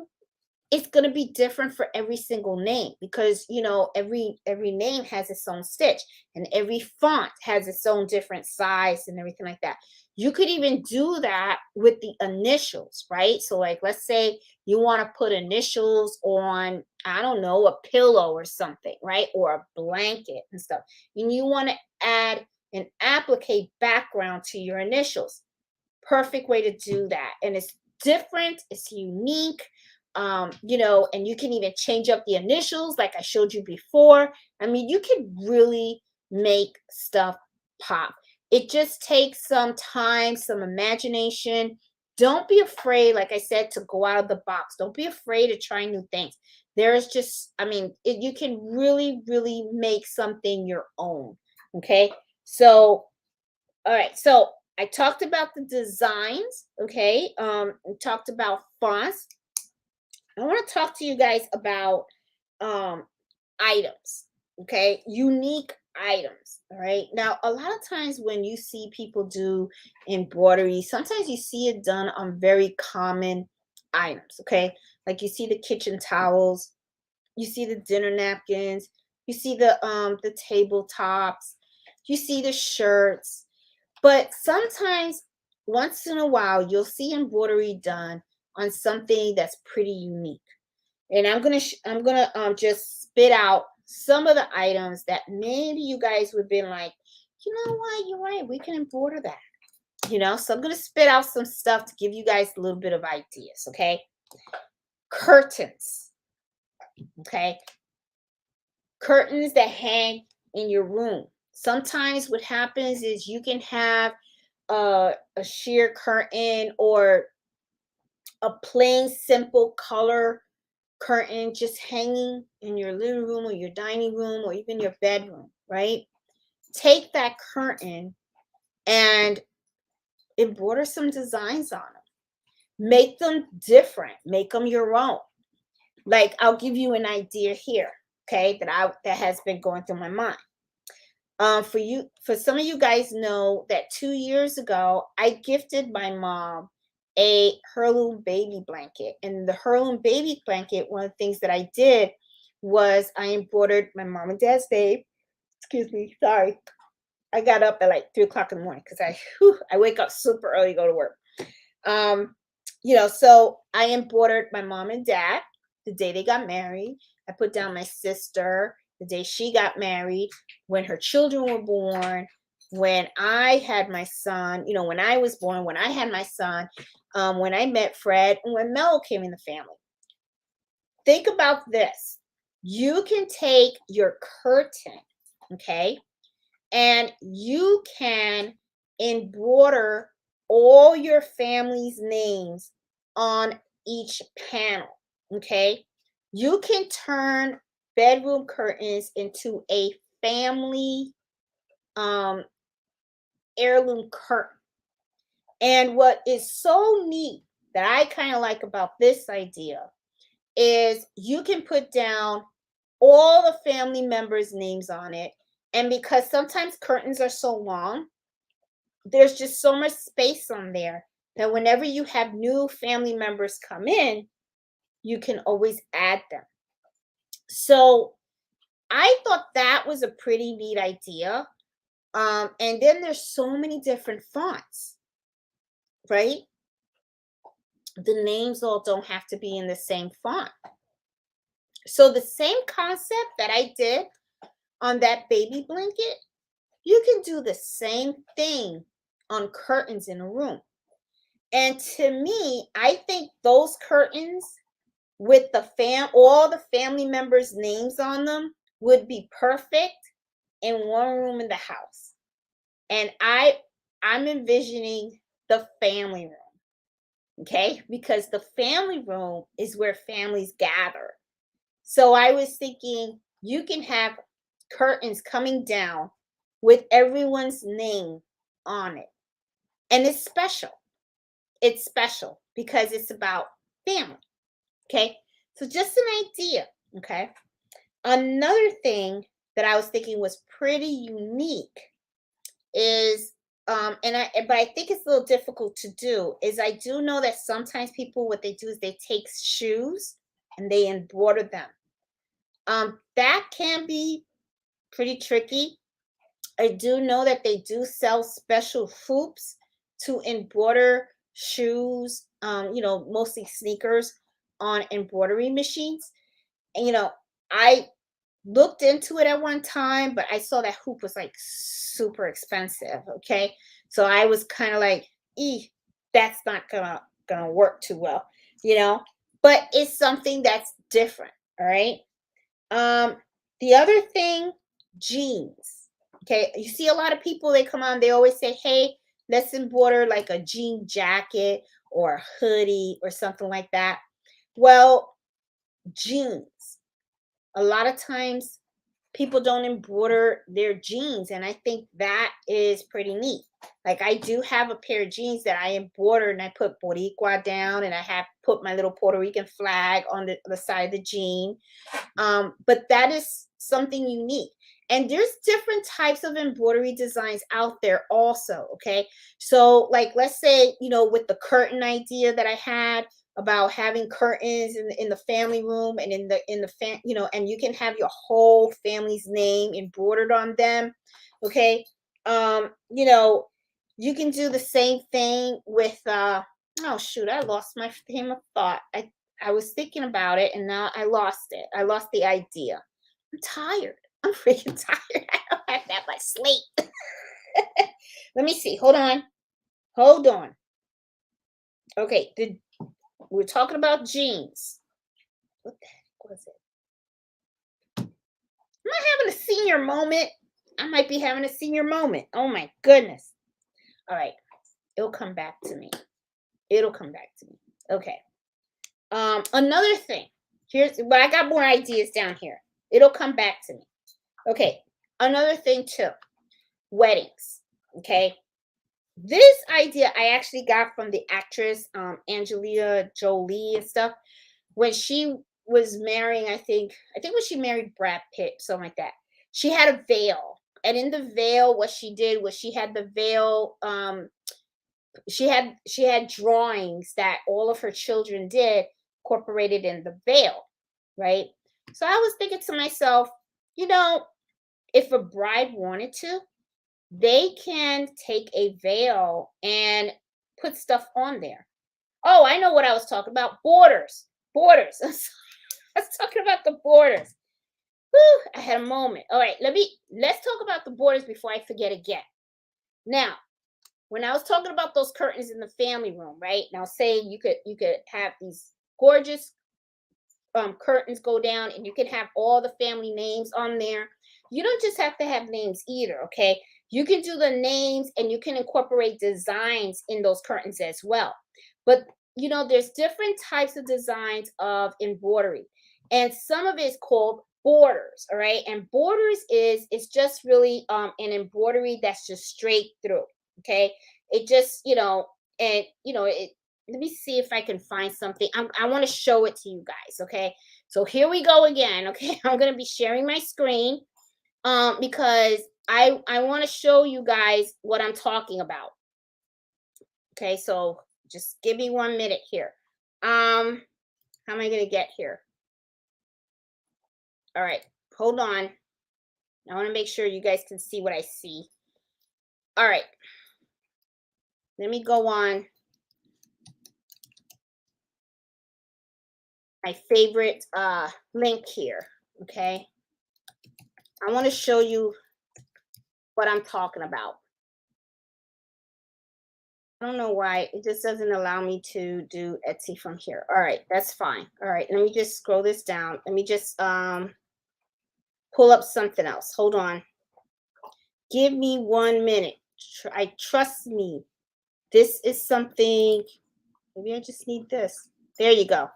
it's going to be different for every single name, because every name has its own stitch, and every font has its own different size and everything like that. You could even do that with the initials, right? So like, let's say you want to put initials on, I don't know, a pillow or something, right? Or a blanket and stuff, and you want to add an applique background to your initials. Perfect way to do that. And it's different, it's unique. And you can even change up the initials like I showed you before. I mean, you can really make stuff pop. It just takes some time, some imagination. Don't be afraid, like I said, to go out of the box. Don't be afraid to try new things. There's just, you can really, really make something your own. Okay. So, all right. So I talked about the designs. Okay. We talked about fonts. I want to talk to you guys about items, okay? Unique items, all right? Now, a lot of times when you see people do embroidery, sometimes you see it done on very common items, okay? Like you see the kitchen towels, you see the dinner napkins, you see the tabletops, you see the shirts. But sometimes, once in a while, you'll see embroidery done on something that's pretty unique. And I'm gonna just spit out some of the items that maybe you guys would have been like, you know what, you're right, we can embroider that. So I'm going to spit out some stuff to give you guys a little bit of ideas, okay? Curtains, okay? Curtains that hang in your room. Sometimes what happens is you can have a sheer curtain or a plain simple color curtain just hanging in your living room or your dining room or even your bedroom, right? Take that curtain and embroider some designs on them. Make them different. Make them your own. Like, I'll give you an idea here, okay, that has been going through my mind. For some of you guys know that 2 years ago, I gifted my mom a heirloom baby blanket. And the heirloom baby blanket, one of the things that I did was I embroidered my mom and dad's name. Excuse me, sorry. I got up at like 3 o'clock in the morning because I wake up super early to go to work. So I embroidered my mom and dad the day they got married. I put down my sister the day she got married, when her children were born, when I had my son, when I was born, when I had my son, when I met Fred, and when Mel came in the family. Think about this. You can take your curtain, okay, and you can embroider all your family's names on each panel, okay? You can turn bedroom curtains into a family heirloom curtain. And what is so neat that I kind of like about this idea is you can put down all the family members' names on it. And because sometimes curtains are so long, there's just so much space on there that whenever you have new family members come in, you can always add them. So I thought that was a pretty neat idea. And then there's so many different fonts, right? The names all don't have to be in the same font. So the same concept that I did on that baby blanket, you can do the same thing on curtains in a room. And to me, I think those curtains with all the family members' names on them would be perfect in one room in the house. And I'm envisioning the family room. Okay? Because the family room is where families gather. So I was thinking you can have curtains coming down with everyone's name on it. And it's special. It's special because it's about family. Okay? So just an idea. Okay? Another thing that I was thinking was pretty unique is but I think it's a little difficult to do, is I do know that sometimes people, what they do is they take shoes and they embroider them. That can be pretty tricky. I do know that they do sell special hoops to embroider shoes, mostly sneakers, on embroidery machines. And I looked into it at one time, but I saw that hoop was like super expensive. Okay. So I was kind of like, that's not gonna work too well, but it's something that's different. All right. The other thing, jeans. Okay. You see a lot of people, they come on, they always say, hey, let's embroider like a jean jacket or a hoodie or something like that. Well, jeans. A lot of times people don't embroider their jeans, and I think that is pretty neat. Like, I do have a pair of jeans that I embroidered, and I put Boricua down, and I have put my little Puerto Rican flag on the side of the jean. But that is something unique. And there's different types of embroidery designs out there also, okay? So, like, let's say, with the curtain idea that I had about having curtains in the family room and in the and you can have your whole family's name embroidered on them, okay? You can do the same thing with oh shoot, I lost my train of thought. I was thinking about it and now I lost it. I lost the idea. I'm tired. I'm freaking tired. I don't have that much sleep. Let me see. Hold on. Hold on. Okay, we're talking about jeans. What the heck was it? Am I having a senior moment? I might be having a senior moment. Oh my goodness. All right. It'll come back to me. It'll come back to me. Okay. Another thing. But I got more ideas down here. It'll come back to me. Okay. Another thing too. Weddings. Okay. This idea I actually got from the actress Angelina Jolie and stuff when she was marrying. I think when she married Brad Pitt, something like that. She had a veil, and in the veil, what she did was she had the veil. She had drawings that all of her children did incorporated in the veil, right? So I was thinking to myself, if a bride wanted to, they can take a veil and put stuff on there. Oh, I know what I was talking about. Borders. Borders. I was talking about the borders. Whew, I had a moment. All right, let's talk about the borders before I forget again. Now, when I was talking about those curtains in the family room, right? Now say you could have these gorgeous curtains go down, and you can have all the family names on there. You don't just have to have names either, okay? You can do the names, and you can incorporate designs in those curtains as well. But there's different types of designs of embroidery, and some of it is called borders. All right, and borders is just really an embroidery that's just straight through. Okay, it just it. Let me see if I can find something. I want to show it to you guys. Okay, so here we go again. Okay, I'm gonna be sharing my screen because I want to show you guys what I'm talking about. Okay, so just give me 1 minute here. How am I gonna get here? All right, hold on. I want to make sure you guys can see what I see. All right, let me go on my favorite link here. Okay, I want to show you what I'm talking about. I don't know why it just doesn't allow me to do Etsy from here. All right, that's fine. All right, let me just scroll this down. Let me just pull up something else. Hold on. Give me 1 minute. Trust me. This is something. Maybe I just need this. There you go.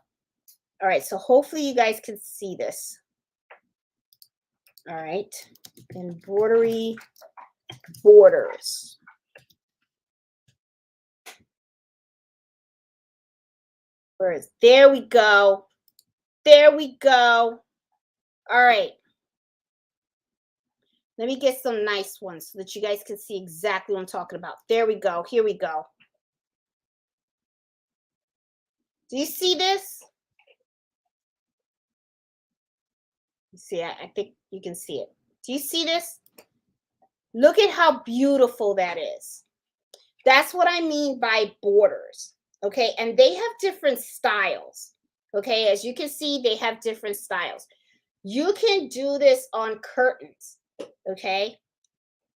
All right, so hopefully you guys can see this. All right, embroidery borders. There we go. There we go. All right. Let me get some nice ones so that you guys can see exactly what I'm talking about. There we go. Here we go. Do you see this? You see, I think you can see it. Do you see this? Look at how beautiful that is. That's what I mean by borders. Okay, and they have different styles. Okay, as you can see, they have different styles. You can do this on curtains. Okay,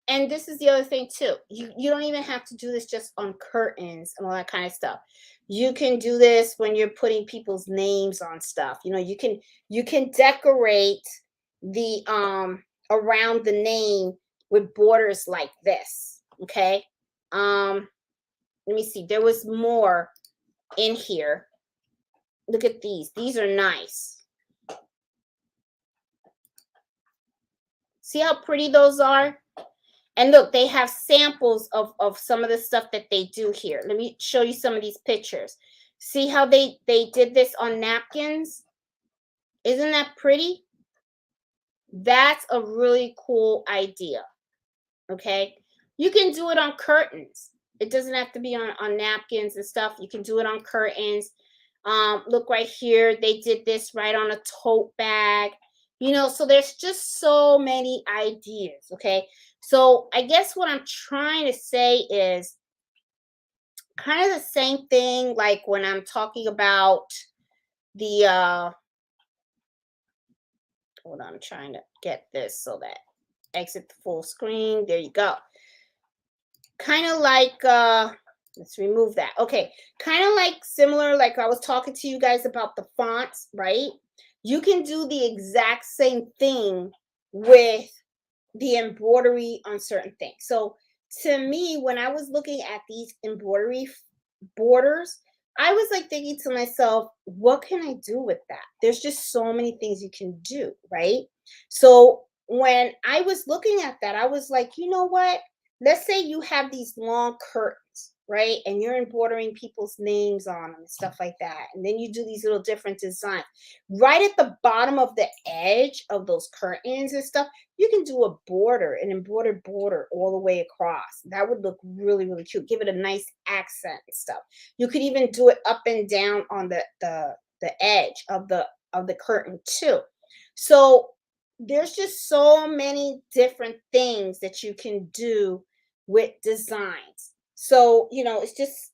and this is the other thing too. You don't even have to do this just on curtains and all that kind of stuff. You can do this when you're putting people's names on stuff. You can decorate the around the name with borders like this. Okay. Let me see. There was more in here. Look at these. These are nice. See how pretty those are? And look, they have samples of some of the stuff that they do here. Let me show you some of these pictures. See how they did this on napkins? Isn't that pretty? That's a really cool idea. Okay. You can do it on curtains. It doesn't have to be on napkins and stuff. You can do it on curtains. Look right here. They did this right on a tote bag. So there's just so many ideas. Okay. So I guess what I'm trying to say is kind of the same thing like when I'm talking about the hold on, I'm trying to get this so that exit the full screen. There you go. Kind of like let's remove that. Okay, kind of like similar, like I was talking to you guys about the fonts, right? You can do the exact same thing with the embroidery on certain things. So to me, when I was looking at these embroidery borders, I was like thinking to myself, what can I do with that? There's just so many things you can do, right? So when I was looking at that, I was like, you know what? Let's say you have these long curtains, right? And you're embroidering people's names on them and stuff like that. And then you do these little different designs. Right at the bottom of the edge of those curtains and stuff, you can do a border, an embroidered border all the way across. That would look really, really cute. Give it a nice accent and stuff. You could even do it up and down on the edge of the curtain too. So there's just so many different things that you can do with designs. So, it's just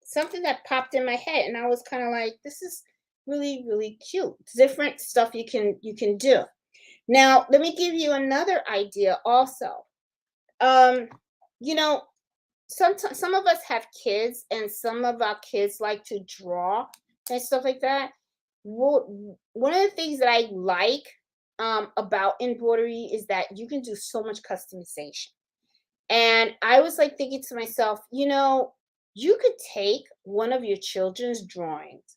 something that popped in my head and I was kind of like, this is really, really cute. Different stuff you can do. Now, let me give you another idea also. Um, you know, sometimes some of us have kids and some of our kids like to draw and stuff like that. One of the things that I like about embroidery is that you can do so much customization. And I was like thinking to myself, you could take one of your children's drawings,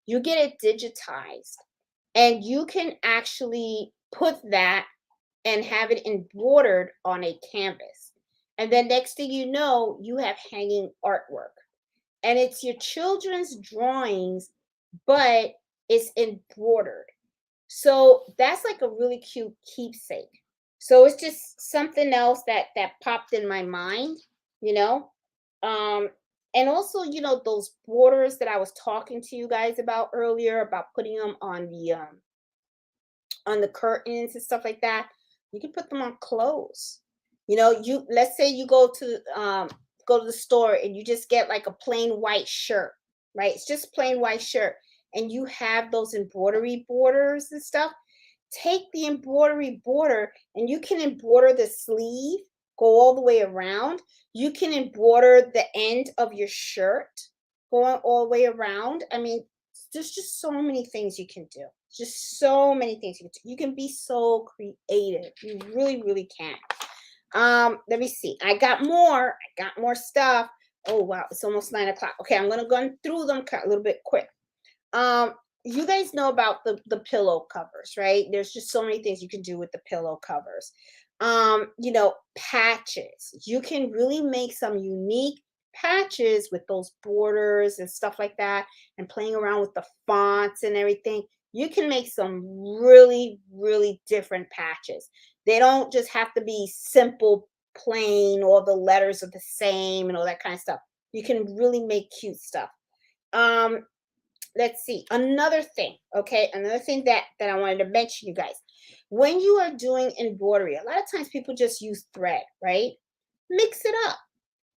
you get it digitized, and you can actually put that and have it embroidered on a canvas. And then next thing you know, you have hanging artwork. And it's your children's drawings, but it's embroidered. So that's like a really cute keepsake. So it's just something else that popped in my mind, you know. Um, and also, those borders that I was talking to you guys about earlier about putting them on the curtains and stuff like that. You can put them on clothes. You let's say you go to the store and you just get like a plain white shirt, right? It's just plain white shirt, and you have those embroidery borders and stuff. Take the embroidery border and you can embroider the sleeve, go all the way around. You can embroider the end of your shirt, going all the way around. I mean, there's just so many things you can do. Just so many things you can do. You can be so creative. You really, really can. Let me see. I got more. I got more stuff. Oh wow, it's almost 9 o'clock. Okay, I'm gonna go through them a little bit quick. Um, you guys know about the pillow covers, right? There's just so many things you can do with the pillow covers. Patches. You can really make some unique patches with those borders and stuff like that, and playing around with the fonts and everything. You can make some really, really different patches. They don't just have to be simple, plain, all the letters are the same and all that kind of stuff. You can really make cute stuff. Um, let's see, another thing. Okay, another thing that I wanted to mention, you guys, when you are doing embroidery, a lot of times people just use thread, right? Mix it up,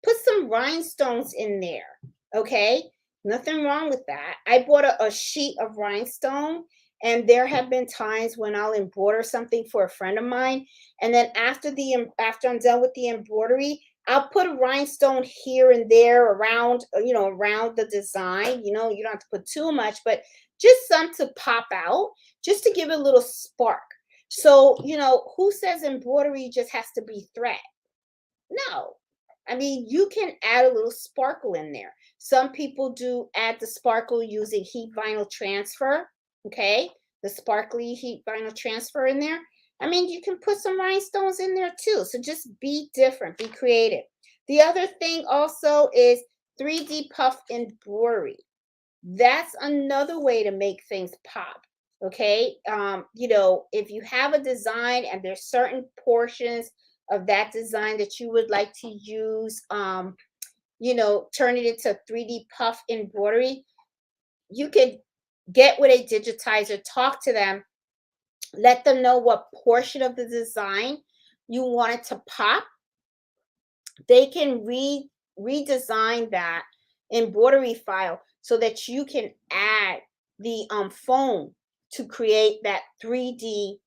put some rhinestones in there. Okay, nothing wrong with that. I bought a sheet of rhinestone, and there have been times when I'll embroider something for a friend of mine, and then after I'm done with the embroidery, I'll put a rhinestone here and there around, around the design. You don't have to put too much, but just some to pop out, just to give it a little spark. So, who says embroidery just has to be thread? No. I mean, you can add a little sparkle in there. Some people do add the sparkle using heat vinyl transfer. Okay. The sparkly heat vinyl transfer in there. I mean, you can put some rhinestones in there too. So just be different, be creative. The other thing also is 3D puff embroidery. That's another way to make things pop. Okay. If you have a design and there's certain portions of that design that you would like to use, turn it into 3D puff embroidery, you could get with a digitizer, talk to them, let them know what portion of the design you want it to pop. They can redesign that embroidery file so that you can add the foam to create that 3D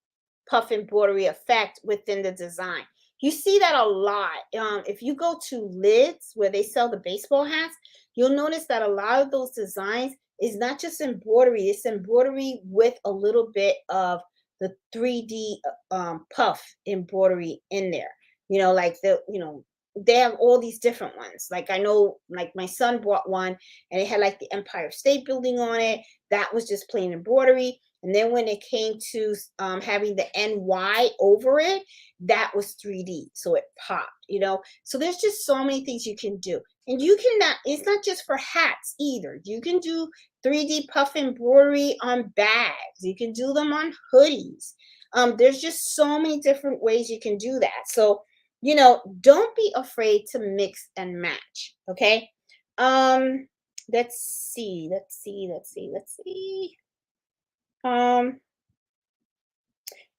puff embroidery effect within the design. You see that a lot. If you go to Lids where they sell the baseball hats, you'll notice that a lot of those designs is not just embroidery, it's embroidery with a little bit of the 3D puff embroidery in there. Like they have all these different ones. Like I know, like my son bought one and it had like the Empire State Building on it. That was just plain embroidery. And then when it came to having the NY over it, that was 3D. So it popped. So there's just so many things you can do. And you cannot, it's not just for hats either. You can do 3D puff embroidery on bags. You can do them on hoodies. There's just so many different ways you can do that. So, don't be afraid to mix and match. Okay. Um, let's see. Um,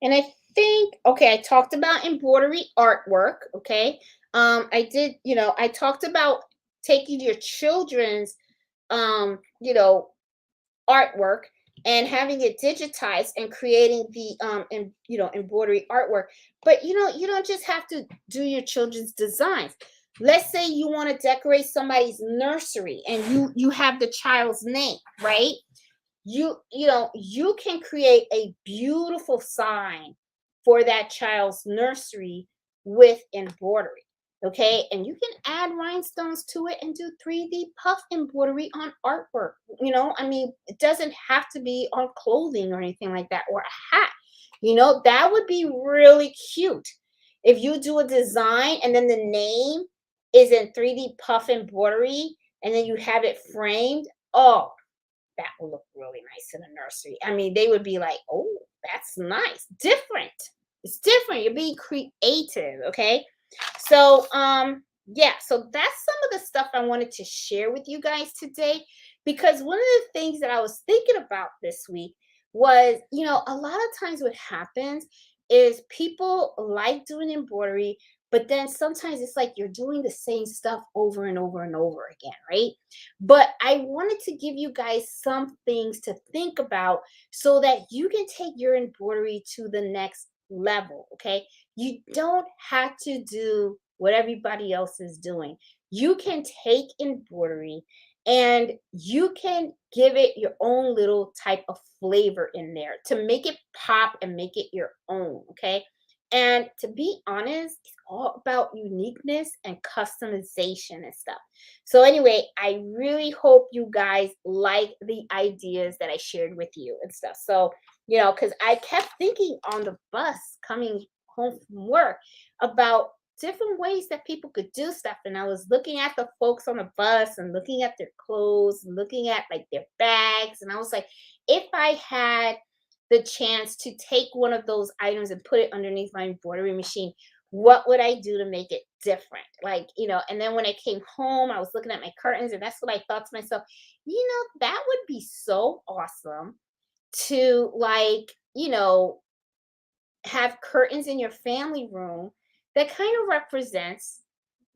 and I think, okay, I talked about embroidery artwork. Okay. I talked about taking your children's, um, you know, artwork and having it digitized and creating the embroidery artwork. But you don't just have to do your children's designs. Let's say you want to decorate somebody's nursery and you have the child's name, right? You can create a beautiful sign for that child's nursery with embroidery. Okay, and you can add rhinestones to it and do 3D puff embroidery on artwork. I mean, it doesn't have to be on clothing or anything like that, or a hat. That would be really cute if you do a design and then the name is in 3D puff embroidery and then you have it framed. Oh, that will look really nice in a nursery. I mean, they would be like, "Oh, that's nice. Different. It's different. You're being creative." Okay. So, yeah, so that's some of the stuff I wanted to share with you guys today, because one of the things that I was thinking about this week was, a lot of times what happens is people like doing embroidery, but then sometimes it's like you're doing the same stuff over and over and over again, right? But I wanted to give you guys some things to think about so that you can take your embroidery to the next level, okay? You don't have to do what everybody else is doing. You can take embroidery and you can give it your own little type of flavor in there to make it pop and make it your own, okay? And to be honest, it's all about uniqueness and customization and stuff. So, anyway, I really hope you guys like the ideas that I shared with you and stuff. So, because I kept thinking on the bus coming home from work about different ways that people could do stuff. And I was looking at the folks on the bus and looking at their clothes and looking at like their bags. And I was like, if I had the chance to take one of those items and put it underneath my embroidery machine, what would I do to make it different? Like, and then when I came home, I was looking at my curtains and that's what I thought to myself, that would be so awesome to like, have curtains in your family room that kind of represents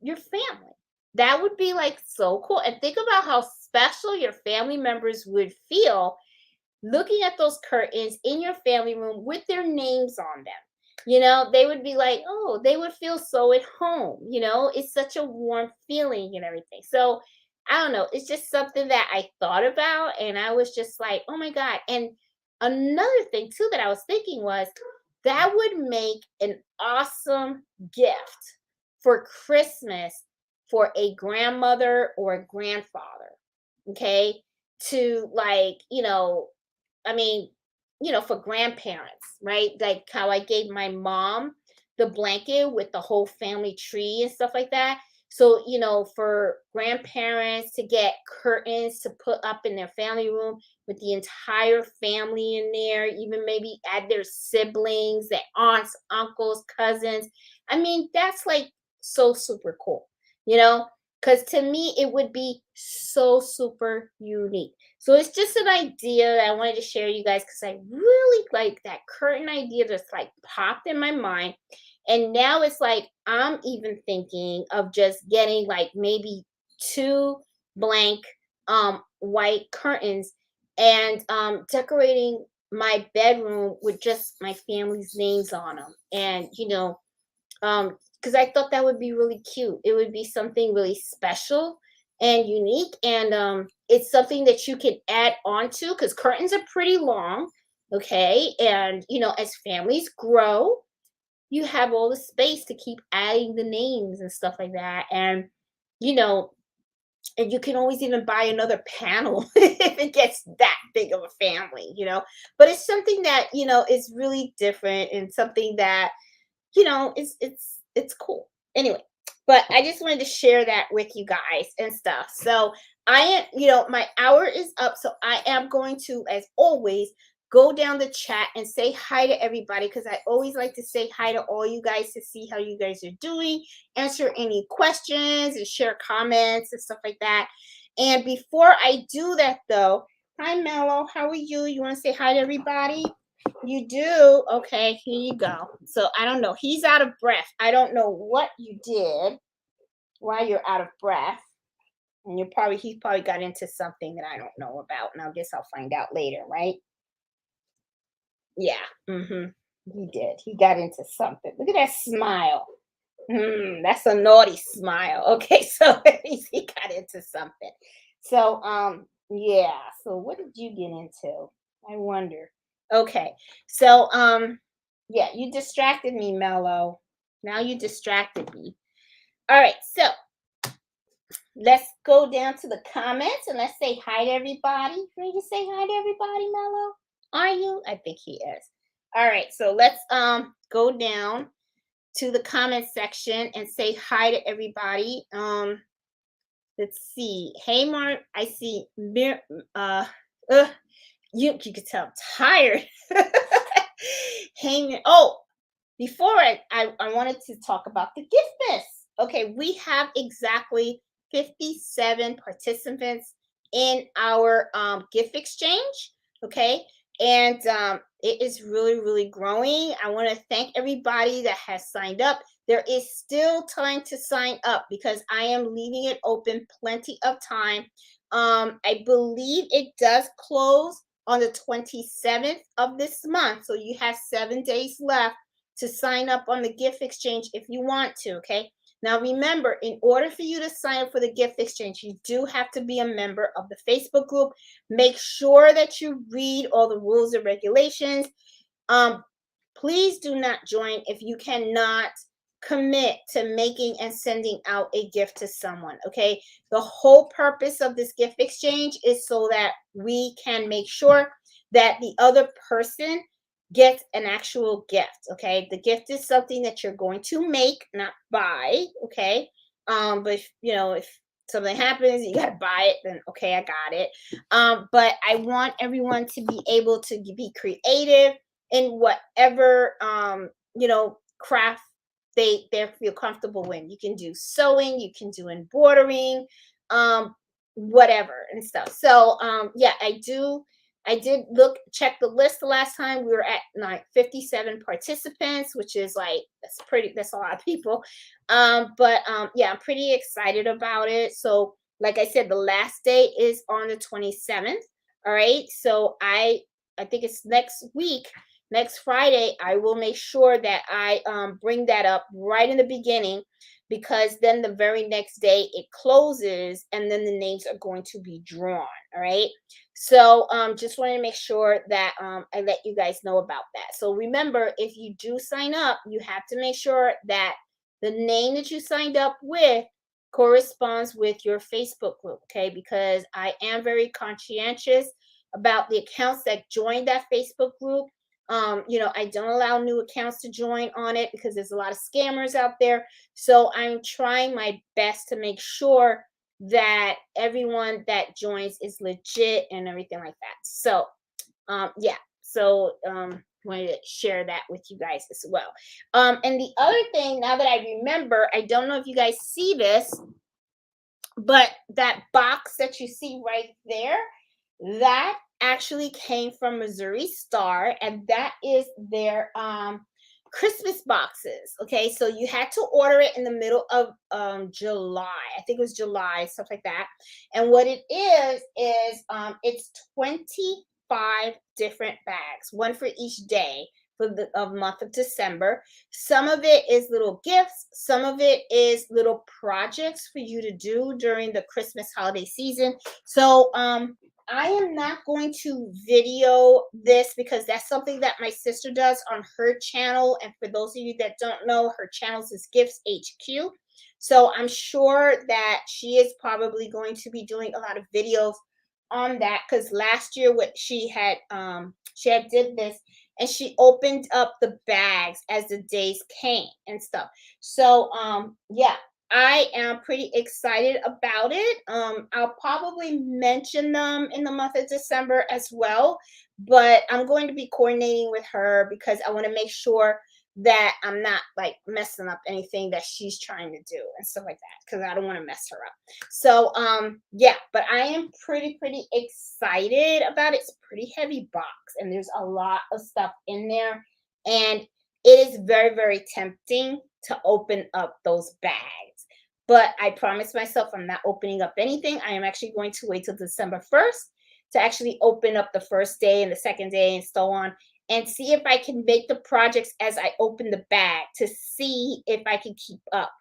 your family. That would be like so cool. And think about how special your family members would feel looking at those curtains in your family room with their names on them. They would be like, oh, they would feel so at home. It's such a warm feeling and everything. So I don't know. It's just something that I thought about. And I was just like, oh my God. And another thing too that I was thinking was that would make an awesome gift for Christmas for a grandmother or a grandfather. Okay. To like, I mean, for grandparents, right? Like how I gave my mom the blanket with the whole family tree and stuff like that. So, for grandparents to get curtains to put up in their family room with the entire family in there, even maybe add their siblings, their aunts, uncles, cousins. I mean, that's like so super cool, you know? Because to me, it would be so super unique. So it's just an idea that I wanted to share you guys because I really like that curtain idea just like popped in my mind. And now it's like I'm even thinking of just getting like maybe two blank white curtains and decorating my bedroom with just my family's names on them. And, because I thought that would be really cute. It would be something really special and unique. And it's something that you can add on to because curtains are pretty long. Okay. And, as families grow, you have all the space to keep adding the names and stuff like that. You know, and you can always even buy another panel if it gets that big of a family. But it's something that, is really different and something that, it's cool. Anyway, but I just wanted to share that with you guys and stuff. So I am, my hour is up. So I am going to, as always, go down the chat and say hi to everybody because I always like to say hi to all you guys to see how you guys are doing, answer any questions and share comments and stuff like that. And before I do that though, hi Mello, how are you? You want to say hi to everybody? You do? Okay, here you go. So I don't know. He's out of breath. I don't know what you did while you're out of breath. And he probably got into something that I don't know about. And I guess I'll find out later, right? Yeah. He did. He got into something. Look at that smile. That's a naughty smile. Okay, so at least he got into something. So yeah. So what did you get into? I wonder. Okay. So yeah, you distracted me, Mello. Now you distracted me. All right, so let's go down to the comments and let's say hi to everybody. Ready to say hi to everybody, Mello? Are you? I think he is. All right, so let's go down to the comment section and say hi to everybody. Let's see. Haymarket, I see you could tell I'm tired. Hanging. Oh, before I wanted to talk about the gift list. Okay, we have exactly 57 participants in our gift exchange. Okay, and it is really, really growing. I want to thank everybody that has signed up. There is still time to sign up because I am leaving it open plenty of time. I believe it does close on the 27th of this month. So you have 7 days left to sign up on the gift exchange if you want to. Okay. Now remember, in order for you to sign up for the gift exchange, you do have to be a member of the Facebook group. Make sure that you read all the rules and regulations. Please do not join if you cannot commit to making and sending out a gift to someone. Okay. The whole purpose of this gift exchange is so that we can make sure that the other person gets an actual gift. Okay. The gift is something that you're going to make, not buy. Okay. But if something happens, you got to buy it, then okay, I got it. But I want everyone to be able to be creative in whatever craft they feel comfortable in. You can do sewing, you can do embroidering, whatever and stuff. So yeah, I did check the list the last time. We were at like 57 participants, which is like that's a lot of people. But yeah, I'm pretty excited about it. So like I said, the last day is on the 27th. All right. So I think it's next week. Next Friday, I will make sure that I bring that up right in the beginning because then the very next day it closes and then the names are going to be drawn. All right. So just wanted to make sure that I let you guys know about that. So remember, if you do sign up, you have to make sure that the name that you signed up with corresponds with your Facebook group. Okay. Because I am very conscientious about the accounts that join that Facebook group. I don't allow new accounts to join on it because there's a lot of scammers out there. So I'm trying my best to make sure that everyone that joins is legit and everything like that. So yeah. So wanted to share that with you guys as well. And the other thing, now that I remember, I don't know if you guys see this, but that box that you see right there, that actually came from Missouri Star, and that is their Christmas boxes. Okay, so you had to order it in the middle of July. I think it was July, stuff like that. And what it is it's 20 5 different bags, one for each day for the month of December. Some of it is little gifts, some of it is little projects for you to do during the Christmas holiday season. So I am not going to video this because that's something that my sister does on her channel. And for those of you that don't know, her channel is Gifts HQ. So I'm sure that she is probably going to be doing a lot of videos on that, because last year what she had did this, and she opened up the bags as the days came and stuff. So yeah, I am pretty excited about it. I'll probably mention them in the month of December as well, but I'm going to be coordinating with her because I want to make sure that I'm not like messing up anything that she's trying to do and stuff like that, because I don't want to mess her up. So yeah, but I am pretty excited about it. It's a pretty heavy box and there's a lot of stuff in there, and it is very tempting to open up those bags. But I promised myself I'm not opening up anything. I am actually going to wait till December 1st to actually open up the first day and the second day and so on, and see if I can make the projects as I open the bag to see if I can keep up.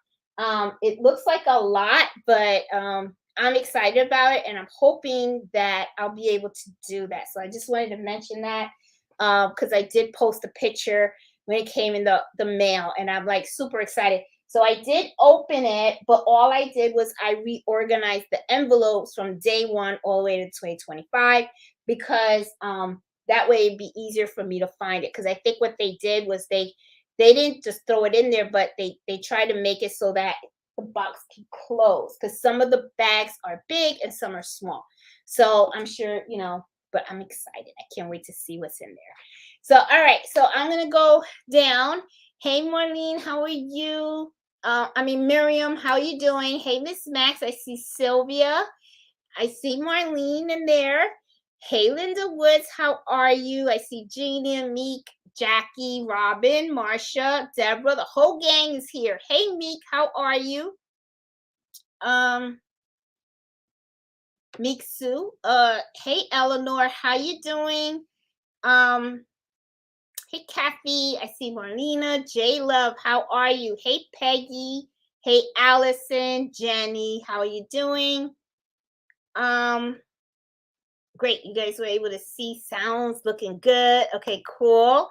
It looks like a lot, but I'm excited about it, and I'm hoping that I'll be able to do that. So I just wanted to mention that because I did post a picture when it came in the mail, and I'm like super excited. So I did open it, but all I did was I reorganized the envelopes from day one all the way to 2025, because that way it'd be easier for me to find it. Because I think what they did was they didn't just throw it in there, but they tried to make it so that the box can close, because some of the bags are big and some are small. So I'm sure, you know, but I'm excited. I can't wait to see what's in there. So all right, so I'm gonna go down. Hey Marlene, how are you? Miriam, how are you doing? Hey Miss Max, I see Sylvia. I see Marlene in there. Hey Linda Woods, how are you? I see Jeannie and Meek, Jackie, Robin, Marsha, Deborah. The whole gang is here. Hey Meek, how are you? Meek Sue. Hey Eleanor, how you doing? Hey Kathy, I see Marlena. J Love, how are you? Hey Peggy. Hey Allison, Jenny, how are you doing? Great, you guys were able to see sounds, looking good. Okay, cool.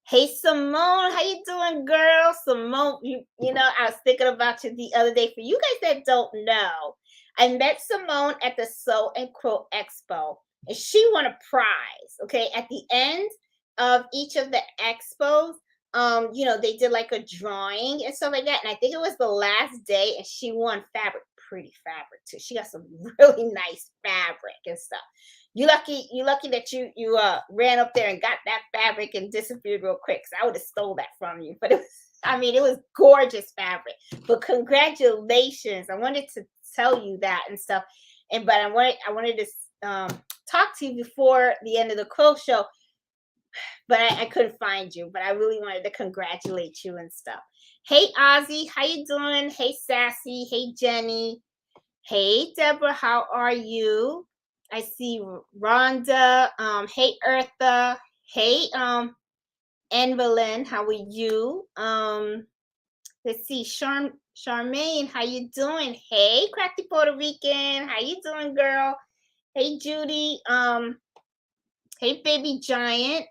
Hey Simone, how you doing, girl? Simone, you know, I was thinking about you the other day. For you guys that don't know, I met Simone at the Sew and Quilt Expo, and she won a prize. Okay, at the end of each of the expos, you know, they did like a drawing and stuff like that. And I think it was the last day, and she won fabric, pretty fabric too. She got some really nice fabric and stuff. You lucky that you ran up there and got that fabric and disappeared real quick. Cause I would have stole that from you. But it was, I mean, it was gorgeous fabric. But congratulations! I wanted to tell you that and stuff. And but I wanted to talk to you before the end of the quilt show, but I couldn't find you. But I really wanted to congratulate you and stuff. Hey Ozzy, how you doing? Hey Sassy, hey Jenny, hey Deborah, how are you? I see Rhonda. Hey Eartha. Hey Evelyn, how are you? Let's see, Charmaine, how you doing? Hey Cracky Puerto Rican, how you doing, girl? Hey Judy. Hey Baby Giant.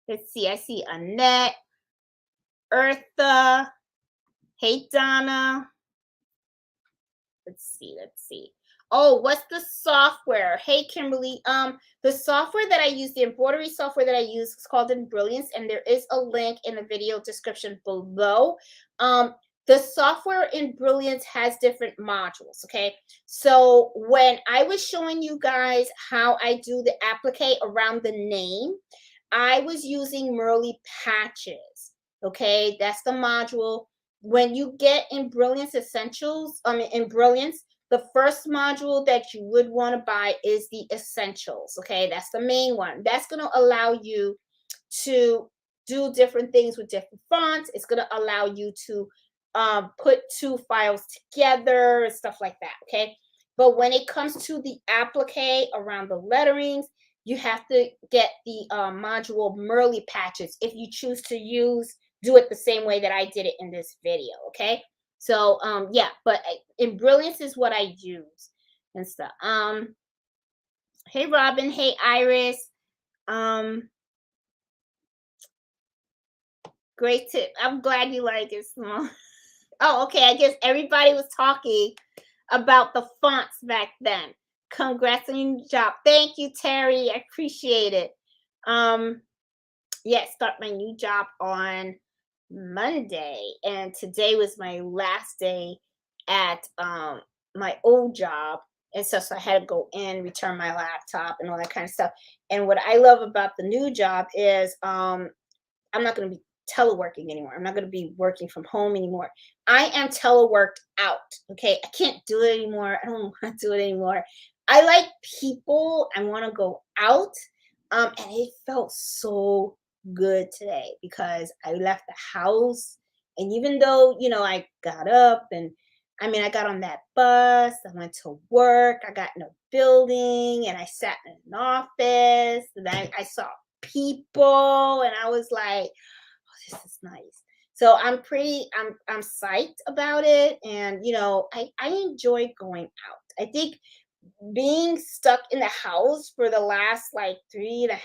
Let's see, I see Annette, Eartha. Hey Donna. Let's see. Oh, what's the software? Hey Kimberly. The software that I use, the embroidery software that I use, is called Embrilliance, and there is a link in the video description below. The software in Brilliance has different modules. Okay, so when I was showing you guys how I do the applique around the name, I was using Merly Patches. Okay, that's the module. When you get in Brilliance Essentials, in Brilliance, the first module that you would want to buy is the Essentials. Okay, that's the main one. That's going to allow you to do different things with different fonts. It's going to allow you to put two files together and stuff like that. Okay, but when it comes to the applique around the letterings, you have to get the module Merly patches if you choose to do it the same way that I did it in this video, okay? So yeah, but in Brilliance is what I use and stuff. Hey Robin, hey Iris. Um Great tip. I'm glad you like it, small. Oh, okay. I guess everybody was talking about the fonts back then. Congrats on your job. Thank you, Terry. I appreciate it. Um, yeah, start my new job on Monday, and today was my last day at my old job. And so I had to go in, return my laptop, and all that kind of stuff. And what I love about the new job is I'm not going to be teleworking anymore. I'm not going to be working from home anymore. I am teleworked out. Okay. I can't do it anymore. I don't want to do it anymore. I like people. I want to go out. And it felt so good today because I left the house. And even though, I got up and I got on that bus, I went to work, I got in a building and I sat in an office and I saw people and I was like, oh, this is nice. So I'm psyched about it. And I enjoy going out. I think being stuck in the house for the last like 3.5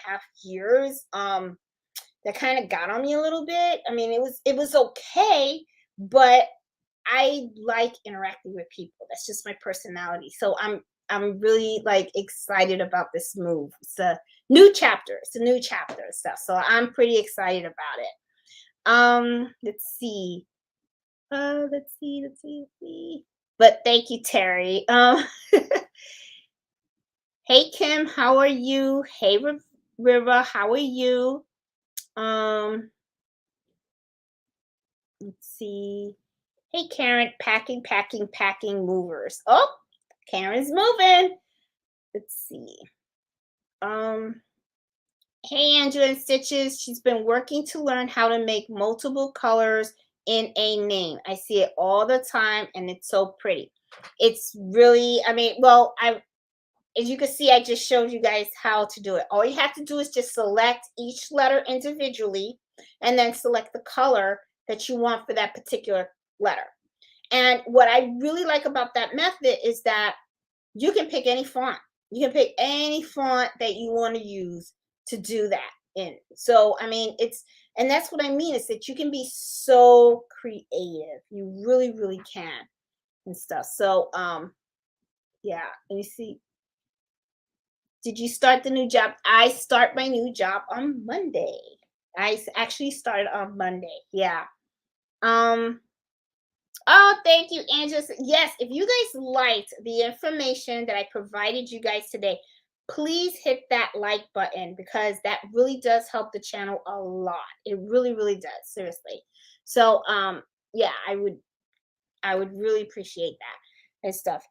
years, that kind of got on me a little bit. It was okay, but I like interacting with people. That's just my personality. So I'm really like excited about this move. It's a new chapter. It's a new chapter and stuff. So I'm pretty excited about it. Let's see. Let's see. But thank you, Terry. Hey Kim, how are you? Hey Riva, how are you? Let's see. Hey Karen, packing movers. Oh, Karen's moving. Let's see. Um, hey Angela and Stitches. She's been working to learn how to make multiple colors in a name. I see it all the time and it's so pretty. It's really, well, as you can see, I just showed you guys how to do it. All you have to do is just select each letter individually and then select the color that you want for that particular letter. And what I really like about that method is that you can pick any font. You can pick any font that you want to use to do that in. So, and that's what I mean is that you can be so creative. You really, really can and stuff. So, yeah, let me see. Did you start the new job? I start my new job on Monday. I actually started on Monday. Yeah. Oh, thank you, Angela. Yes, if you guys liked the information that I provided you guys today, please hit that like button because that really does help the channel a lot. It really, really does. Seriously. So, yeah, I would really appreciate that and stuff.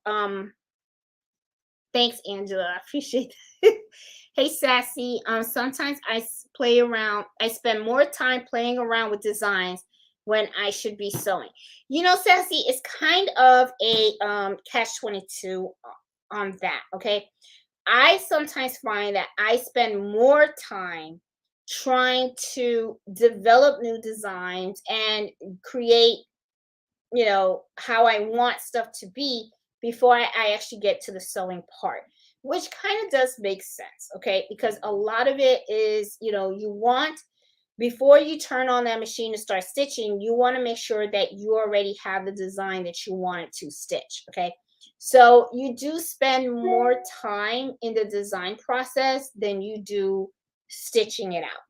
Thanks, Angela. I appreciate that. Hey, Sassy. Sometimes play around. I spend more time playing around with designs when I should be sewing. Sassy, it's kind of a catch-22 on that. Okay, I sometimes find that I spend more time trying to develop new designs and create how I want stuff to be before I actually get to the sewing part, which kind of does make sense, okay? Because a lot of it is, you want, before you turn on that machine to start stitching, you want to make sure that you already have the design that you want to stitch, okay? So you do spend more time in the design process than you do stitching it out.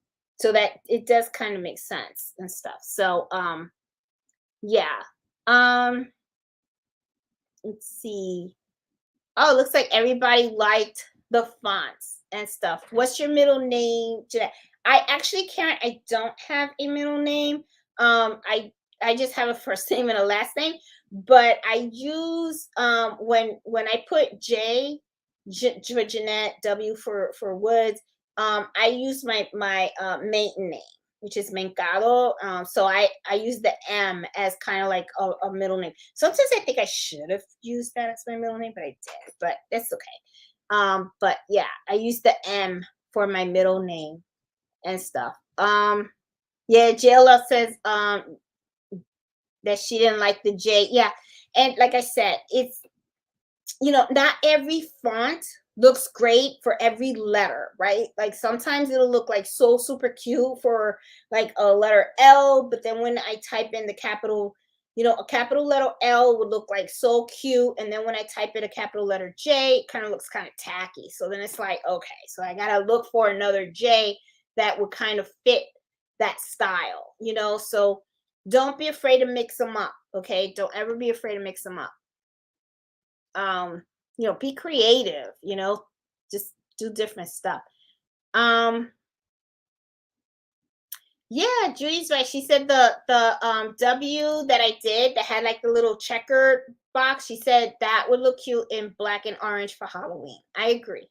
So that it does kind of make sense and stuff. So, yeah. Um, let's see. Oh, it looks like everybody liked the fonts and stuff. What's your middle name, Jeanette? I actually can't. I don't have a middle name. I just have a first name and a last name. But I use when I put J for Jeanette, W for Woods. I use my maiden name, which is Mencado. So I use the M as kind of like a middle name. Sometimes I think I should have used that as my middle name, but I did. But that's okay. But yeah, I use the M for my middle name and stuff. Yeah, JLL says that she didn't like the J. Yeah, and like I said, it's, not every font looks great for every letter, right? Like sometimes it'll look like so super cute for like a letter L, but then when I type in the capital, a capital letter L would look like so cute. And then when I type in a capital letter J, it kind of looks kind of tacky. So then it's like, okay, so I got to look for another J that would kind of fit that style. So don't be afraid to mix them up. Okay. Don't ever be afraid to mix them up. um be creative, just do different stuff. um yeah, Judy's right. She said the W that I did that had like the little checker box, she said that would look cute in black and orange for Halloween. I agree.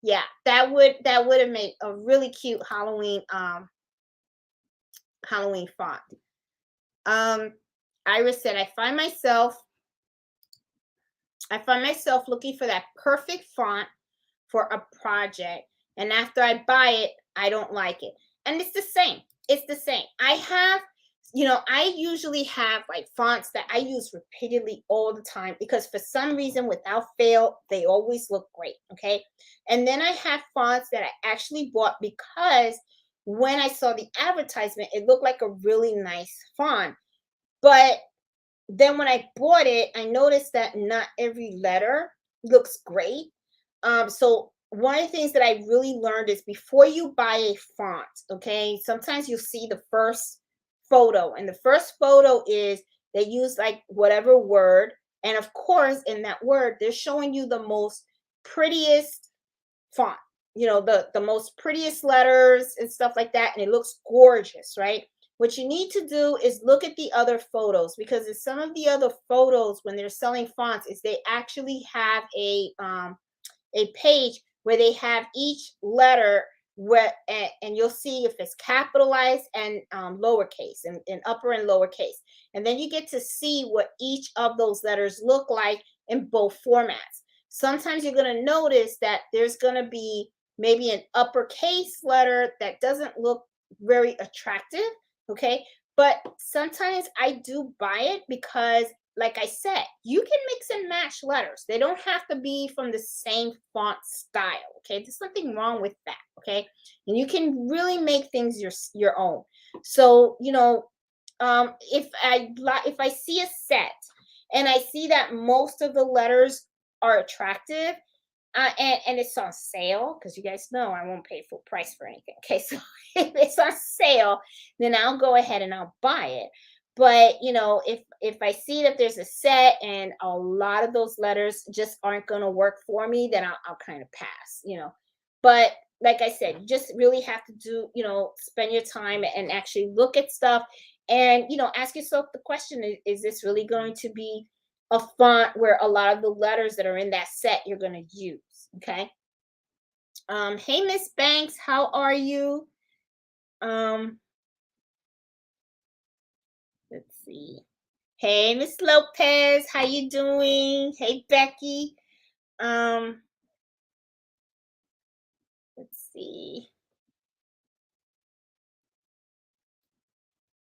Yeah, that would have made a really cute Halloween font. um Iris said, I find myself looking for that perfect font for a project, and after I buy it, I don't like it. And it's the same. It's the same. I usually have like fonts that I use repeatedly all the time because for some reason, without fail, they always look great. Okay. And then I have fonts that I actually bought because when I saw the advertisement, it looked like a really nice font. But then when I bought it, I noticed that not every letter looks great. So one of the things that I really learned is before you buy a font, okay, sometimes you'll see the first photo, and the first photo is they use like whatever word, and of course, in that word, they're showing you the most prettiest font, the most prettiest letters and stuff like that, and it looks gorgeous, right? What you need to do is look at the other photos, because in some of the other photos when they're selling fonts is they actually have a page where they have each letter where, and you'll see if it's capitalized and lowercase, and upper and lowercase, and then you get to see what each of those letters look like in both formats. Sometimes you're going to notice that there's going to be maybe an uppercase letter that doesn't look very attractive. Okay, but sometimes I do buy it because, like I said, you can mix and match letters. They don't have to be from the same font style. Okay, there's nothing wrong with that. Okay, and you can really make things your own. So if I see a set and I see that most of the letters are attractive, and it's on sale, because you guys know I won't pay full price for anything. Okay, so if it's on sale, then I'll go ahead and I'll buy it. But if I see that there's a set and a lot of those letters just aren't going to work for me, then I'll kind of pass. But like I said, you just really have to spend your time and actually look at stuff, and ask yourself the question: is this really going to be a font where a lot of the letters that are in that set you're going to use? Okay. Hey, Miss Banks, how are you? Um, let's see. Hey, Miss Lopez, how you doing? Hey, Becky. Um, let's see.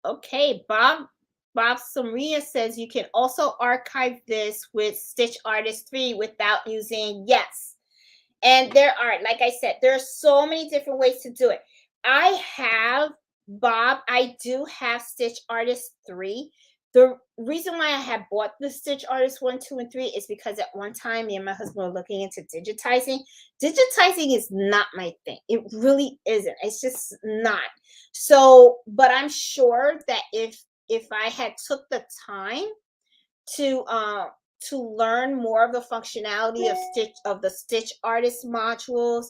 Okay, Bob Samria says you can also archive this with Stitch Artist 3 without using yes. And there are, like I said, there are so many different ways to do it. I do have Stitch Artist 3. The reason why I have bought the Stitch Artist 1, 2, and 3 is because at one time me and my husband were looking into digitizing. Digitizing is not my thing. It really isn't. It's just not. So, but I'm sure that if I had took the time to learn more of the functionality of the Stitch Artist modules,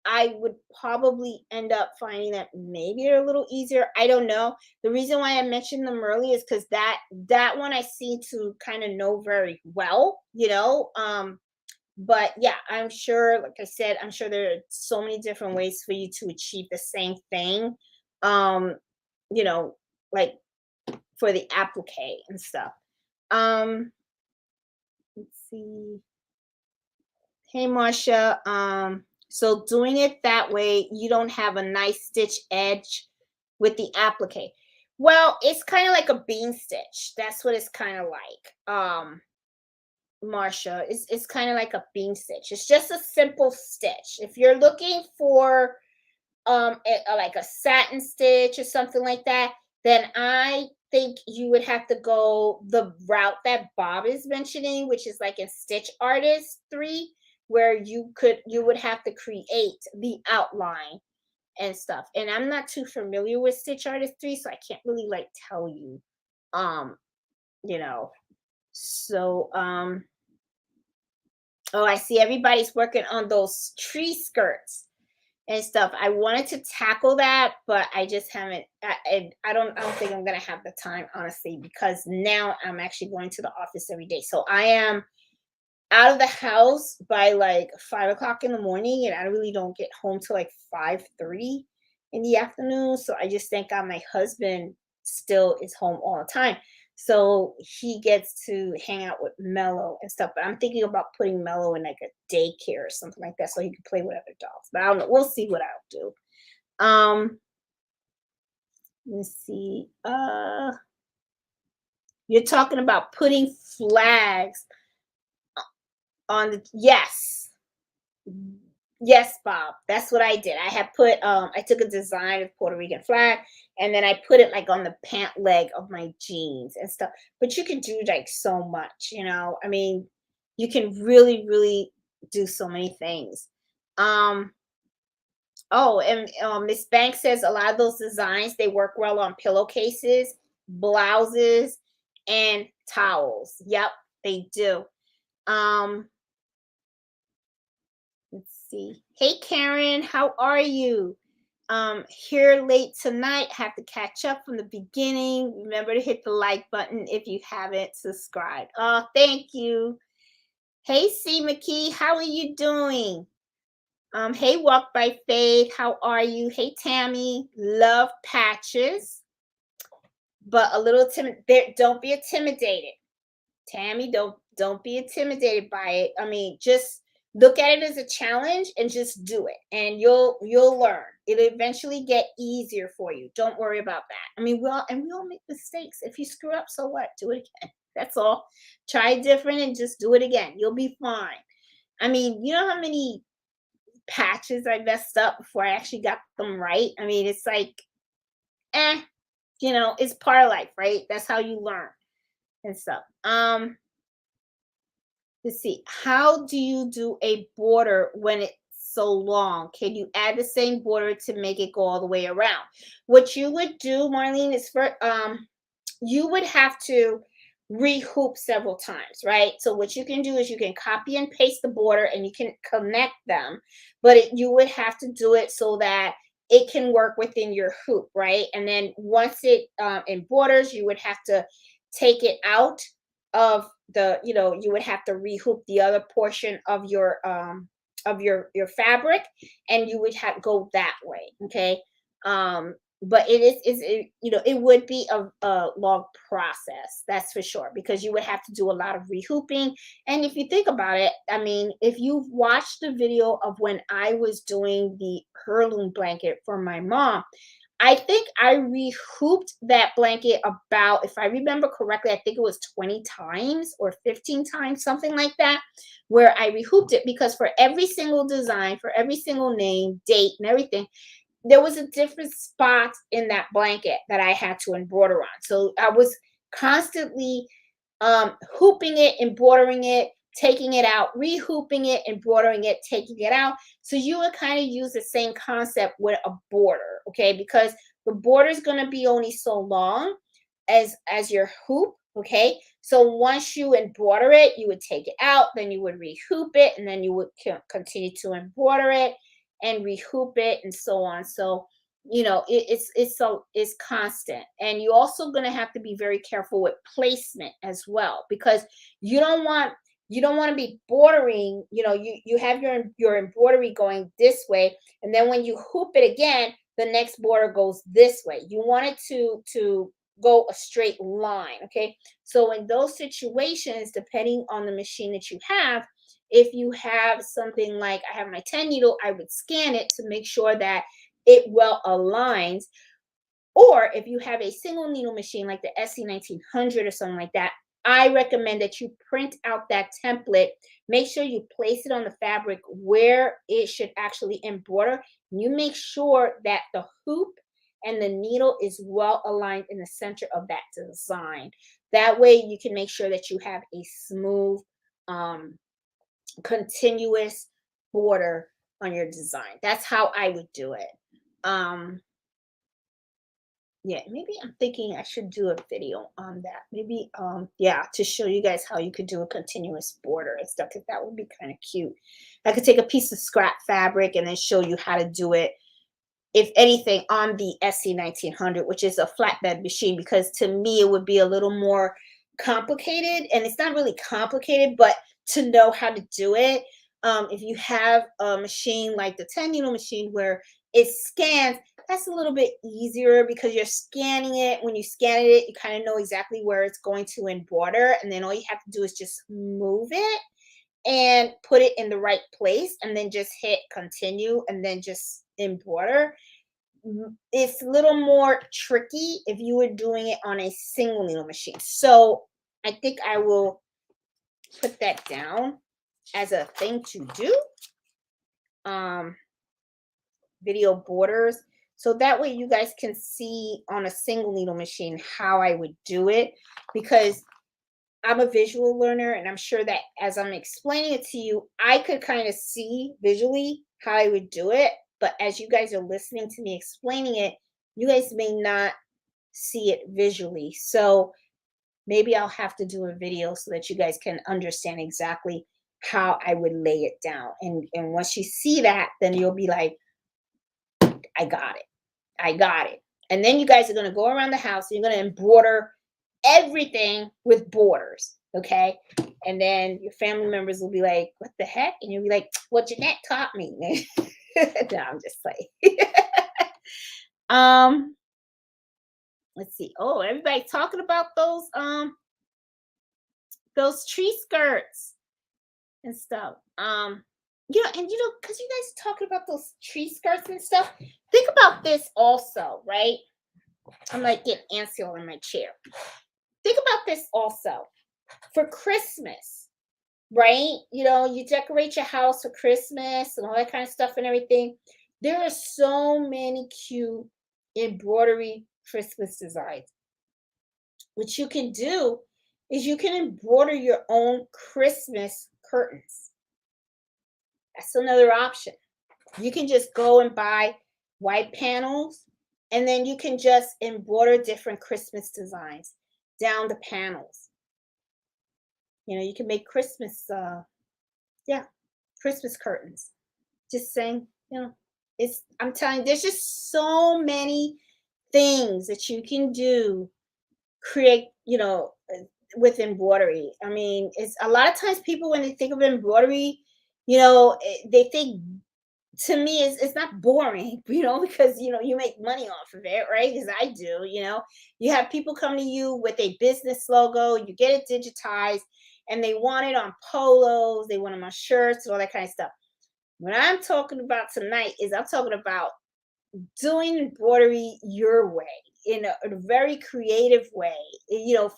I would probably end up finding that maybe they're a little easier. I don't know. The reason why I mentioned them early is because that one I seem to kind of know very well. But yeah, I'm sure, like I said, I'm sure there are so many different ways for you to achieve the same thing. Um, you know, like for the applique and stuff. Um, let's see. Hey, Marcia. So doing it that way, you don't have a nice stitch edge with the applique. Well, it's kind of like a bean stitch. That's what it's kind of like. Marcia, it's kind of like a bean stitch. It's just a simple stitch. If you're looking for like a satin stitch or something like that, then I think you would have to go the route that Bob is mentioning, which is like in Stitch Artist 3, where you would have to create the outline and stuff. And I'm not too familiar with Stitch Artist 3, so I can't really like tell you. Um, you know. So oh, I see everybody's working on those tree skirts and stuff. I wanted to tackle that, but I just haven't. I don't think I'm gonna have the time, honestly, because now I'm actually going to the office every day. So I am out of the house by like 5 o'clock in the morning, and I really don't get home till like 5:30 in the afternoon. So I just thank God my husband still is home all the time. So he gets to hang out with Mello and stuff. But I'm thinking about putting Mello in like a daycare or something like that so he can play with other dogs. But I don't know. We'll see what I'll do. Let's see. You're talking about putting flags on the yes. Yes, Bob. That's what I did. I had put I took a design of Puerto Rican flag and then I put it like on the pant leg of my jeans and stuff. But you can do like so much, you know. I mean, you can really, really do so many things. Um oh, and Miss Banks says a lot of those designs they work well on pillowcases, blouses, and towels. Yep, they do. Um Let's see. Hey Karen, how are you? Here late tonight. Have to catch up from the beginning. Remember to hit the like button if you haven't subscribed. Oh, thank you. Hey C McKee, how are you doing? Hey Walk by Faith, how are you? Hey Tammy, love patches, but a little timid. Don't be intimidated. Tammy, don't be intimidated by it. I mean, just look at it as a challenge and just do it, and you'll learn. It'll eventually get easier for you. Don't worry about that. I mean, we all make mistakes. If you screw up, so what? Do it again. That's all. Try different and just do it again. You'll be fine. I mean, you know how many patches I messed up before I actually got them right? I mean, it's like, eh, it's part of life, right? That's how you learn and stuff. Let's see. How do you do a border when it's so long? Can you add the same border to make it go all the way around? What you would do, Marlene, is you would have to rehoop several times, right? So what you can do is you can copy and paste the border and you can connect them, but you would have to do it so that it can work within your hoop, right? And then once it in borders, you would have to take it out of you would have to rehoop the other portion of your fabric, and you would have go that way, okay? But it would be a long process, that's for sure, because you would have to do a lot of rehooping. And if you think about it, I mean, if you've watched the video of when I was doing the heirloom blanket for my mom, I think I rehooped that blanket about, if I remember correctly, I think it was 20 times or 15 times, something like that, where I rehooped it because for every single design, for every single name, date, and everything, there was a different spot in that blanket that I had to embroider on. So I was constantly hooping it, embroidering it, taking it out, rehooping it, embroidering it, taking it out. So you would kind of use the same concept with a border, okay? Because the border is going to be only so long as your hoop, okay? So once you embroider it, you would take it out, then you would rehoop it, and then you would continue to embroider it and rehoop it, and so on. So it's constant, and you're also going to have to be very careful with placement as well, because you don't want to be bordering. You have your embroidery going this way, and then when you hoop it again, the next border goes this way. You want it to go a straight line, okay? So in those situations, depending on the machine that you have, If you have something like I have my 10 needle, I would scan it to make sure that it well aligns. Or if you have a single needle machine like the SC1900 or something like that, I recommend that you print out that template. Make sure you place it on the fabric where it should actually embroider. You make sure that the hoop and the needle is well aligned in the center of that design. That way you can make sure that you have a smooth, um, continuous border on your design. That's how I would do it. Um, yeah, maybe I'm thinking I should do a video on that. Maybe, yeah, to show you guys how you could do a continuous border and stuff, because that would be kind of cute. I could take a piece of scrap fabric and then show you how to do it, if anything, on the SC1900, which is a flatbed machine, because to me it would be a little more complicated, and it's not really complicated, but to know how to do it. If you have a machine like the 10 needle machine where it scans, that's a little bit easier because you're scanning it. When you scan it, you kind of know exactly where it's going to embroider, and then all you have to do is just move it and put it in the right place, and then just hit continue and then just embroider. It's a little more tricky if you were doing it on a single needle machine. So I think I will put that down as a thing to do. Video borders. So that way you guys can see on a single needle machine how I would do it, because I'm a visual learner, and I'm sure that as I'm explaining it to you, I could kind of see visually how I would do it. But as you guys are listening to me explaining it, you guys may not see it visually. So maybe I'll have to do a video so that you guys can understand exactly how I would lay it down. And once you see that, then you'll be like, I got it. I got it. And then you guys are going to go around the house and you're going to embroider everything with borders. Okay. And then your family members will be like, what the heck? And you'll be like, well, Jeanette taught me. No, I'm just like, um, let's see. Oh, everybody's talking about those tree skirts and stuff. And because you guys are talking about those tree skirts and stuff, think about this also, right? I'm like getting antsy all in my chair. Think about this also for Christmas, right? You decorate your house for Christmas and all that kind of stuff and everything. There are so many cute embroidery Christmas designs. What you can do is you can embroider your own Christmas curtains. That's another option. You can just go and buy white panels, and then you can just embroider different Christmas designs down the panels. You can make Christmas, Christmas curtains. Just saying, I'm telling you, there's just so many things that you can do, create, with embroidery. I mean, it's a lot of times people, when they think of embroidery, they think, to me, it's not boring, because you make money off of it, right? Because I do. You have people come to you with a business logo, you get it digitized, and they want it on polos, they want them on shirts and all that kind of stuff. What I'm talking about tonight is I'm talking about doing embroidery your way, in a very creative way,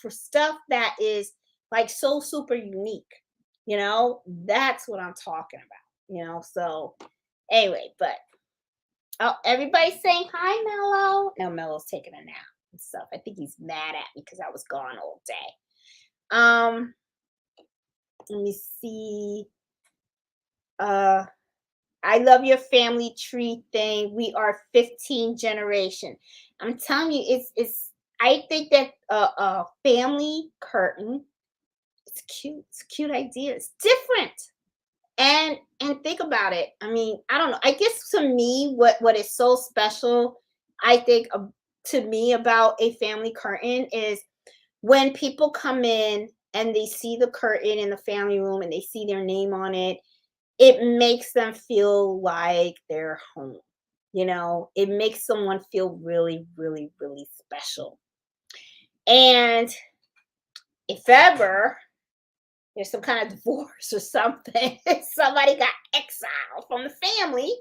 for stuff that is like so super unique. That's what I'm talking about. So anyway, but everybody's saying hi, Mello. Now Mello's taking a nap and stuff. I think he's mad at me because I was gone all day. Let me see. I love your family tree thing. We are 15 generation. I'm telling you, it's. I think that a family curtain. It's cute. It's a cute idea. It's different. And think about it. I mean, I don't know. I guess to me, what is so special, I think, to me, about a family curtain is when people come in and they see the curtain in the family room and they see their name on it. It makes them feel like they're home. It makes someone feel really, really, really special. And if ever there's some kind of divorce or something. Somebody got exiled from the family.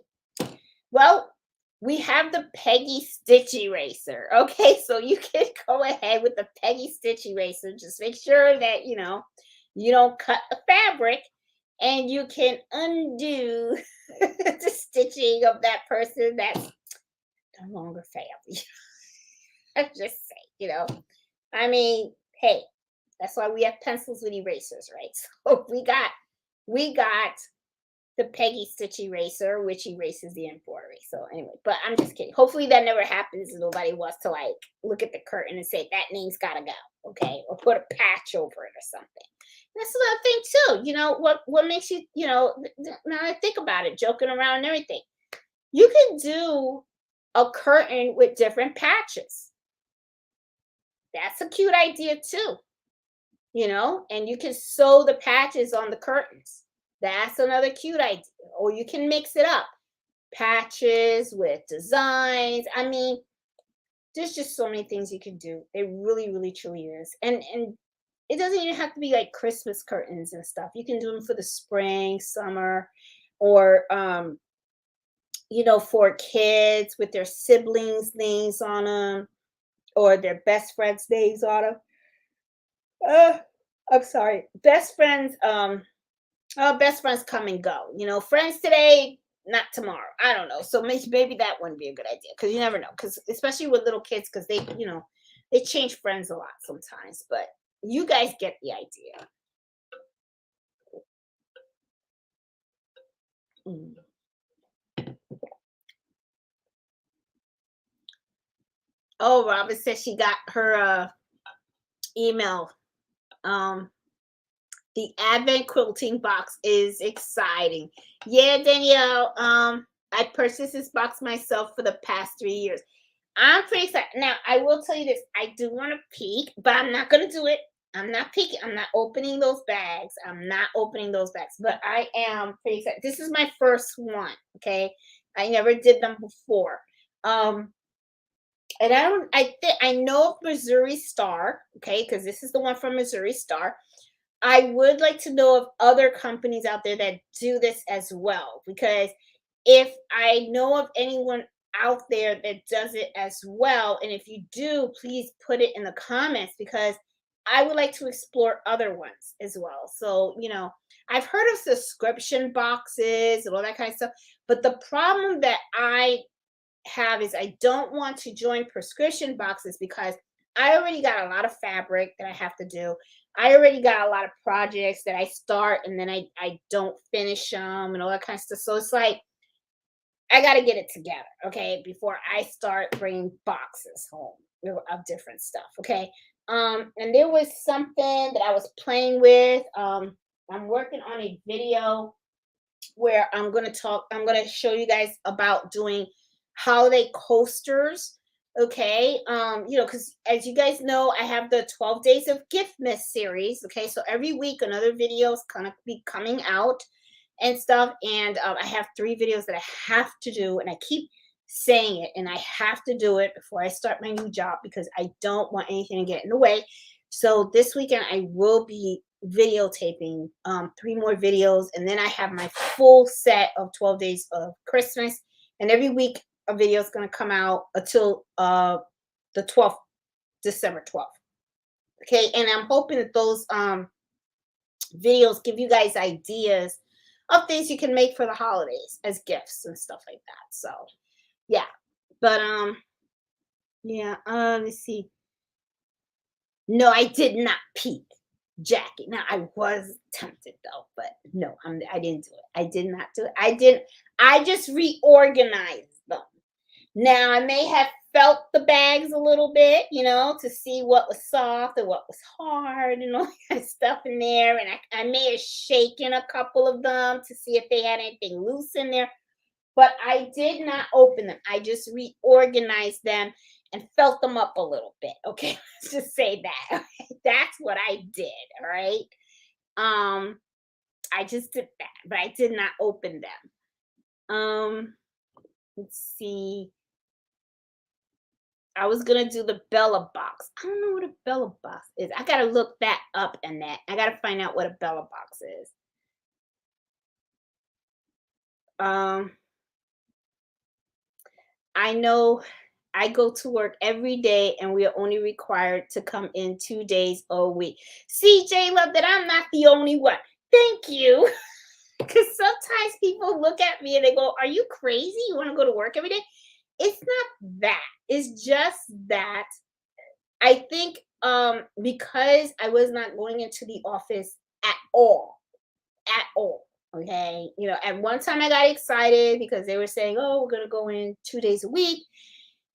Well, we have the Peggy Stitch eraser. Okay, so you can go ahead with the Peggy Stitch eraser. Just make sure that you don't cut the fabric, and you can undo the stitching of that person that's no longer family. I just say, I mean, hey, that's why we have pencils with erasers, right? So we got the Peggy Stitch eraser, which erases the embroidery. So anyway, but I'm just kidding. Hopefully that never happens and nobody wants to like look at the curtain and say that name's gotta go, okay? Or put a patch over it or something. That's another thing too. What makes you, now I think about it, joking around and everything. You can do a curtain with different patches. That's a cute idea too, and you can sew the patches on the curtains. That's another cute idea. Or you can mix it up. Patches with designs. I mean, there's just so many things you can do. It really, really, truly is. And it doesn't even have to be like Christmas curtains and stuff. You can do them for the spring, summer, or for kids with their siblings' names on them, or their best friends' names on them. I'm sorry. Best friends come and go. Friends today, not tomorrow. I don't know. So maybe that wouldn't be a good idea, because you never know. Because especially with little kids, because they change friends a lot sometimes. But you guys get the idea. Mm. Oh, Robin says she got her email. The Advent quilting box is exciting. Yeah, Danielle. I purchased this box myself for the past 3 years. I'm pretty excited. Now, I will tell you this. I do want to peek, but I'm not going to do it. I'm not peeking. I'm not opening those bags. But I am pretty excited. This is my first one. Okay. I never did them before. And I know of Missouri Star. Okay. Because this is the one from Missouri Star. I would like to know of other companies out there that do this as well, because if I know of anyone out there that does it as well, and if you do, please put it in the comments, because I would like to explore other ones as well. So, I've heard of subscription boxes and all that kind of stuff, but the problem that I have is I don't want to join prescription boxes, because I already got a lot of fabric that I have to do. I already got a lot of projects that I start and then I don't finish them and all that kind of stuff. So it's like, I got to get it together, okay, before I start bringing boxes home of different stuff, okay. And there was something that I was playing with. I'm working on a video where I'm going to show you guys about doing holiday coasters. Okay. Because as you guys know, I have the 12 Days of Giftmas series. Okay. So every week, another video is going to be coming out and stuff. And I have 3 videos that I have to do. And I keep saying it, and I have to do it before I start my new job, because I don't want anything to get in the way. So this weekend, I will be videotaping 3 more videos, and then I have my full set of 12 days of Christmas, and every week a video is going to come out until the 12th, December 12th. Okay, and I'm hoping that those videos give you guys ideas of things you can make for the holidays as gifts and stuff like that. So yeah, but yeah, let's see. No, I did not peek, Jackie. Now I was tempted though, but no, I didn't do it. I did not do it. I just reorganized them. Now I may have felt the bags a little bit, to see what was soft and what was hard and all that stuff in there. And I may have shaken a couple of them to see if they had anything loose in there. But I did not open them. I just reorganized them and felt them up a little bit. Okay, let's just say that. That's what I did. All right. I just did that, but I did not open them. Let's see. I was gonna do the Bella box. I don't know what a Bella box is. I gotta look that up and that. I gotta find out what a Bella box is. Um, I know I go to work every day and we are only required to come in 2 days a week. See, J Love, that I'm not the only one. Thank you. Because sometimes people look at me and they go, "Are you crazy? You want to go to work every day?" It's not that. It's just that I think because I was not going into the office at all. Okay. At one time I got excited because they were saying, "Oh, we're going to go in 2 days a week."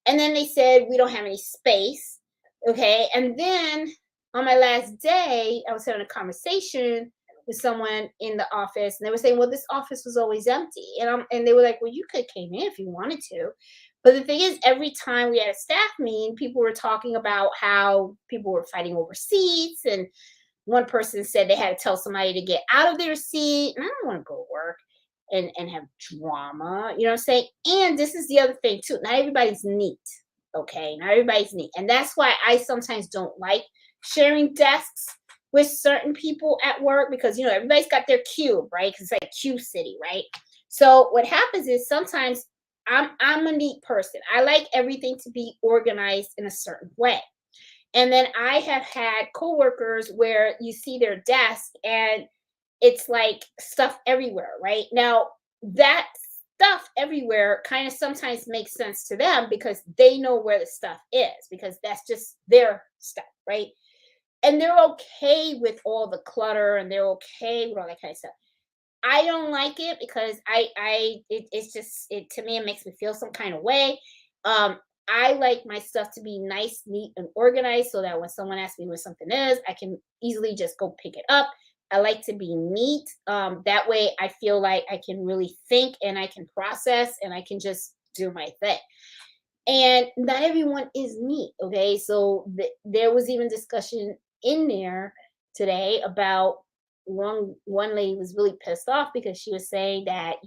And then they said, "We don't have any space." Okay. And then on my last day, I was having a conversation with someone in the office and they were saying, "Well, this office was always empty." And they were like, "Well, you could came in if you wanted to." But the thing is, every time we had a staff meeting, people were talking about how people were fighting over seats. And one person said they had to tell somebody to get out of their seat. And I don't want to go to work and have drama. You know what I'm saying? And this is the other thing too. Not everybody's neat. Okay. Not everybody's neat. And that's why I sometimes don't like sharing desks with certain people at work because everybody's got their cube, right? Because it's like Cube City, right? So what happens is sometimes I'm a neat person. I like everything to be organized in a certain way. And then I have had coworkers where you see their desk and it's like stuff everywhere, right? Now, that stuff everywhere kind of sometimes makes sense to them because they know where the stuff is because that's just their stuff, right? And they're okay with all the clutter and they're okay with all that kind of stuff. I don't like it because it's just it to me it makes me feel some kind of way. Um, I like my stuff to be nice, neat, and organized so that when someone asks me where something is, I can easily just go pick it up. I like to be neat. That way I feel like I can really think and I can process and I can just do my thing. And not everyone is neat. Okay. So there was even discussion in there today about one lady was really pissed off because she was saying that,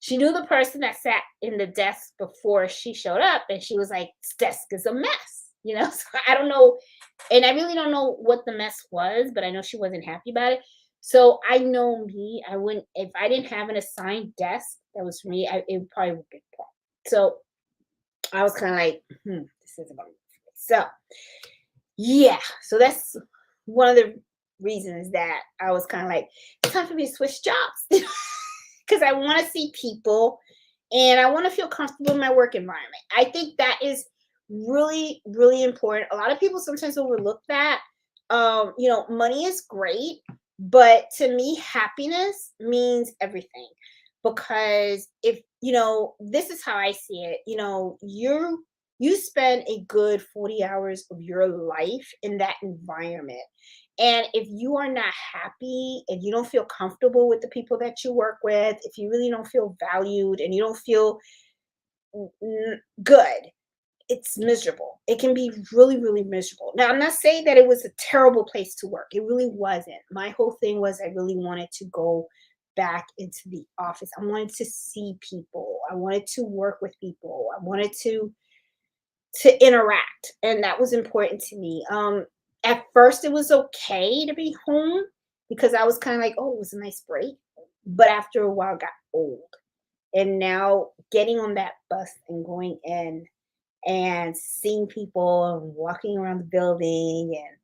she knew the person that sat in the desk before she showed up, and she was like, "This desk is a mess." So I don't know. And I really don't know what the mess was, but I know she wasn't happy about it. So I know me, I wouldn't, if I didn't have an assigned desk that was for me, it probably would be a problem. So I was kind of like, this is about me. So yeah, so that's one of the reasons that I was kind of like, it's time for me to switch jobs because I want to see people and I want to feel comfortable in my work environment. I think that is really, really important. A lot of people sometimes overlook that. Money is great, but to me, happiness means everything because if this is how I see it. You spend a good 40 hours of your life in that environment. And if you are not happy and you don't feel comfortable with the people that you work with, if you really don't feel valued and you don't feel good, it's miserable. It can be really, really miserable. Now, I'm not saying that it was a terrible place to work. It really wasn't. My whole thing was I really wanted to go back into the office. I wanted to see people. I wanted to work with people. I wanted to interact, and that was important to me. At first it was okay to be home because I was kind of like, oh, it was a nice break, but after a while it got old. And now getting on that bus and going in and seeing people and walking around the building, and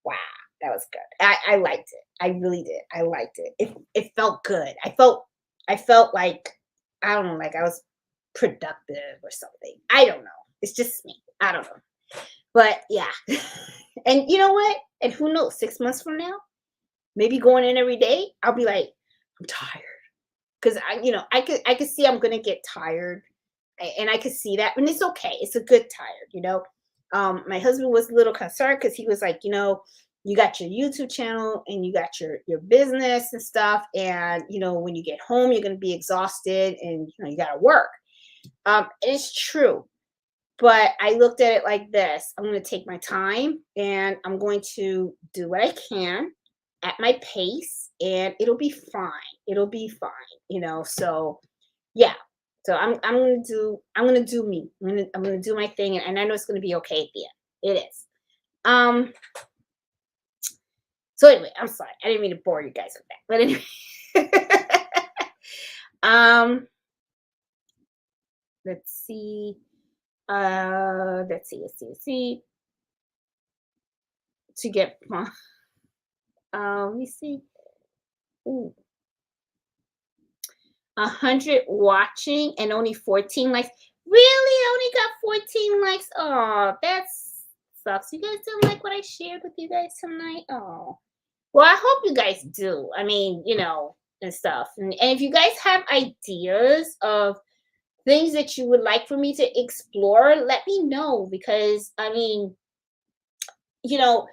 wow, that was good. I liked it. I really did. I liked it. It felt good. I felt like, I don't know, like I was productive or something. I don't know. It's just me. I don't know. But yeah. And you know what? And who knows, 6 months from now, maybe going in every day, I'll be like, I'm tired. Because I could see I'm gonna get tired. And I could see that. And it's okay. It's a good tired. My husband was a little concerned because he was like, you got your YouTube channel and you got your business and stuff. And when you get home, you're gonna be exhausted and you gotta work. It's true. But I looked at it like this. I'm going to take my time and I'm going to do what I can at my pace and it'll be fine. It'll be fine. So yeah. So I'm gonna do me. I'm gonna do my thing, and I know it's gonna be okay at the end. It is. Um. So anyway, I'm sorry. I didn't mean to bore you guys with that. But anyway, um, let's see. Let's see. To get let me see. Ooh, 100 watching and only 14 likes. Really? I only got 14 likes. Oh, that sucks. You guys didn't like what I shared with you guys tonight. Oh. Well, I hope you guys do. I mean, and stuff. And if you guys have ideas of things that you would like for me to explore, let me know because I mean, you know,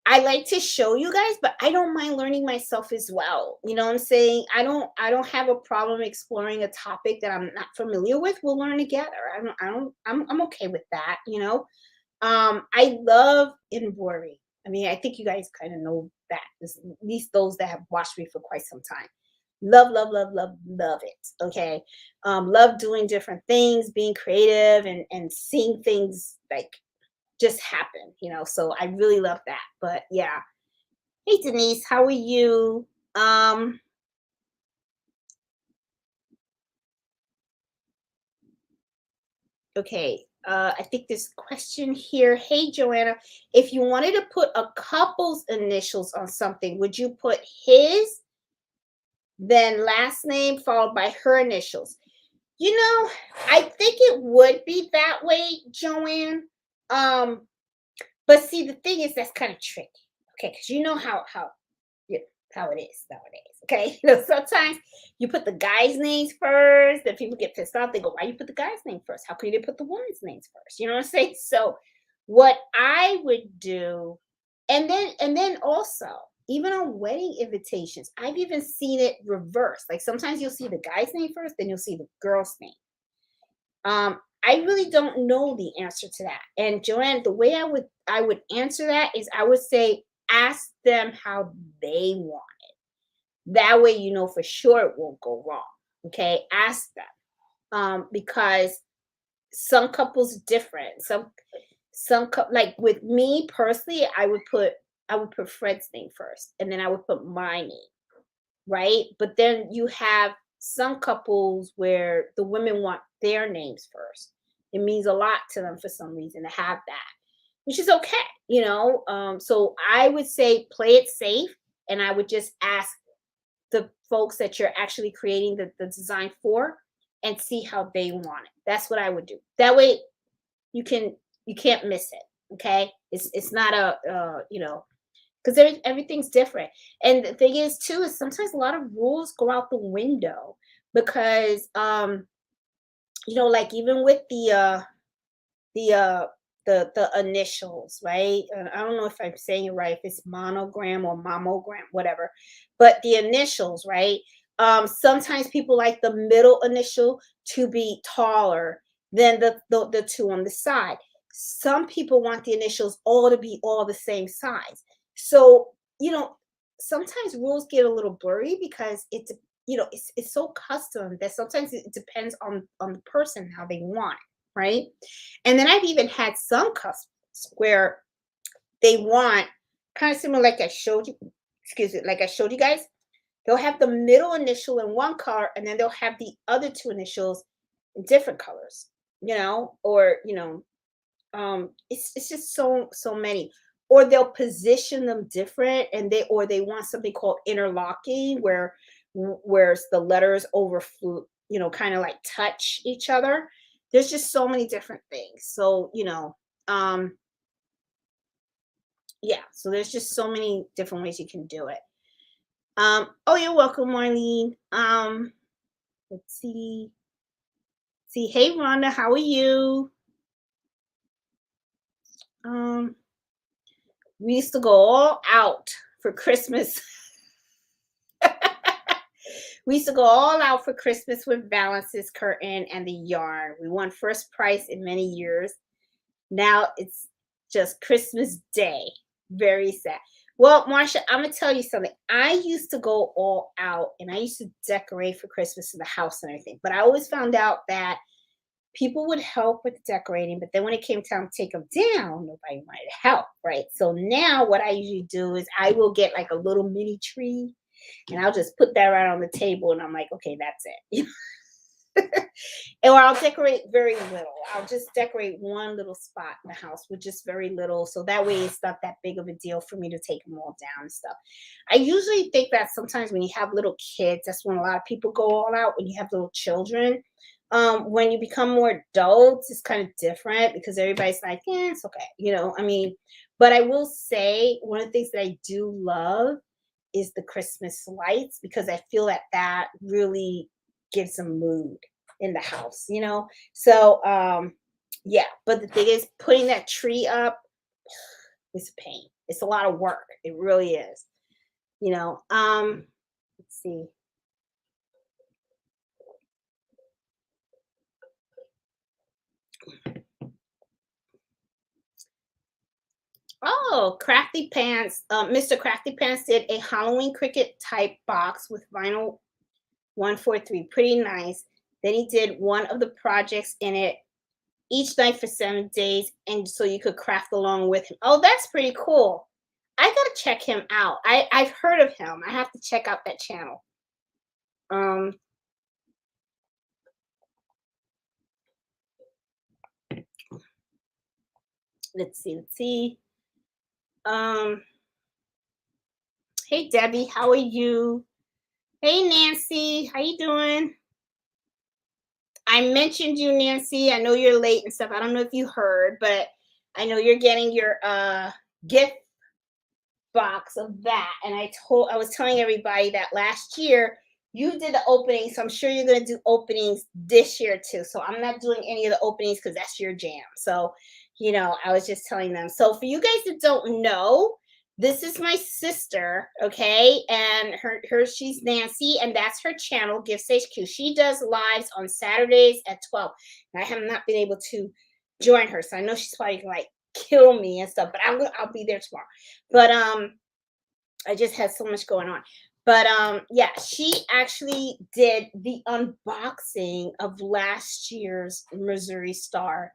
I like to show you guys, but I don't mind learning myself as well. You know what I'm saying? I don't have a problem exploring a topic that I'm not familiar with. We'll learn together. I'm okay with that. I love embroidery. I mean, I think you guys kind of know that. At least those that have watched me for quite some time. Love, love, love, love, love it. Okay. Love doing different things, being creative and seeing things like just happen. So I really love that. But yeah. Hey Denise, how are you? Um, okay. I think this question here. Hey Joanna, if you wanted to put a couple's initials on something, would you put his, then last name followed by her initials? I think it would be that way, Joanne. Um, but see, the thing is that's kind of tricky. Okay, because you know you know, how it is nowadays. Okay, sometimes you put the guys' names first, then people get pissed off. They go, "Why you put the guy's name first? How come you didn't put the woman's names first?" You know what I'm saying? So, what I would do, and then also, even on wedding invitations, I've even seen it reverse. Like sometimes you'll see the guy's name first, then you'll see the girl's name. I really don't know the answer to that. And Joanne, the way I would answer that is I would say ask them how they want it. That way you know for sure it won't go wrong. Okay? Ask them. Because some couples different. Like with me personally, I would put Fred's name first and then I would put my name, right? But then you have some couples where the women want their names first. It means a lot to them for some reason to have that, which is okay. So I would say play it safe, and I would just ask the folks that you're actually creating the design for and see how they want it. That's what I would do. That way you can't miss it. Okay, it's not because everything's different. And the thing is, too, is sometimes a lot of rules go out the window because, like even with the uh, the initials, right? And I don't know if I'm saying it right, if it's monogram or mammogram, whatever, but the initials, right? Sometimes people like the middle initial to be taller than the two on the side. Some people want the initials all to be all the same size. So, sometimes rules get a little blurry because it's so custom that sometimes it depends on the person how they want it, right? And then I've even had some customers where they want kind of similar like I showed you, excuse me, like I showed you guys. They'll have the middle initial in one color and then they'll have the other two initials in different colors, or it's just so many. Or they'll position them different and they want something called interlocking where the letters overflow, kind of like touch each other. There's just so many different things. So, um yeah, so there's just so many different ways you can do it. Oh, you're welcome, Marlene. Let's see. Hey Rhonda, how are you? Um, we used to go all out for Christmas. We used to go all out for Christmas with balances, curtain, and the yarn. We won first prize in many years. Now it's just Christmas Day. Very sad. Well, Marsha, I'm gonna tell you something. I used to go all out and I used to decorate for Christmas in the house and everything, but I always found out that people would help with the decorating, but then when it came time to take them down, nobody wanted to help, right? So now what I usually do is I will get like a little mini tree and I'll just put that right on the table and I'm like, okay, that's it. Or I'll decorate very little. I'll just decorate one little spot in the house with just very little. So that way it's not that big of a deal for me to take them all down and stuff. I usually think that sometimes when you have little kids, that's when a lot of people go all out when you have little children. When you become more adults, it's kind of different because everybody's like, yeah, it's okay. I mean, but I will say one of the things that I do love is the Christmas lights because I feel that that really gives a mood in the house. So yeah, but the thing is putting that tree up is a pain. It's a lot of work. It really is. Let's see. Oh, Crafty Pants. Mr. Crafty Pants did a Halloween cricket type box with vinyl 143. Pretty nice. Then he did one of the projects in it each night for 7 days, and so you could craft along with him. Oh, that's pretty cool. I gotta check him out. I've heard of him. I have to check out that channel. Um, let's see. Let's see. Um, hey Debbie, how are you? Hey Nancy, how you doing? I mentioned you, Nancy. I know you're late and stuff. I don't know if you heard, but I know you're getting your gift box of that. And I was telling everybody that last year you did the opening, so I'm sure you're gonna do openings this year too. So I'm not doing any of the openings because that's your jam. So, I was just telling them. So for you guys that don't know, this is my sister, okay? And her she's Nancy, and that's her channel, Gifts HQ. She does lives on Saturdays at 12. And I have not been able to join her, so I know she's probably gonna like kill me and stuff, but I'll be there tomorrow. But I just had so much going on. But yeah, she actually did the unboxing of last year's Missouri Star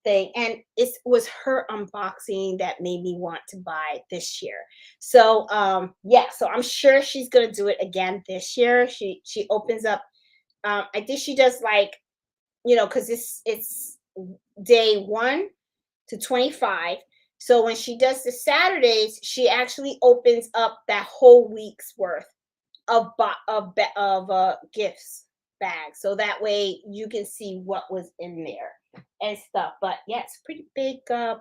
thing, and it was her unboxing that made me want to buy this year. So yeah, so I'm sure she's gonna do it again this year. She opens up. I think she does like, because it's day 1 to 25. So when she does the Saturdays, she actually opens up that whole week's worth of gifts bag. So that way you can see what was in there and stuff. But yeah, it's pretty big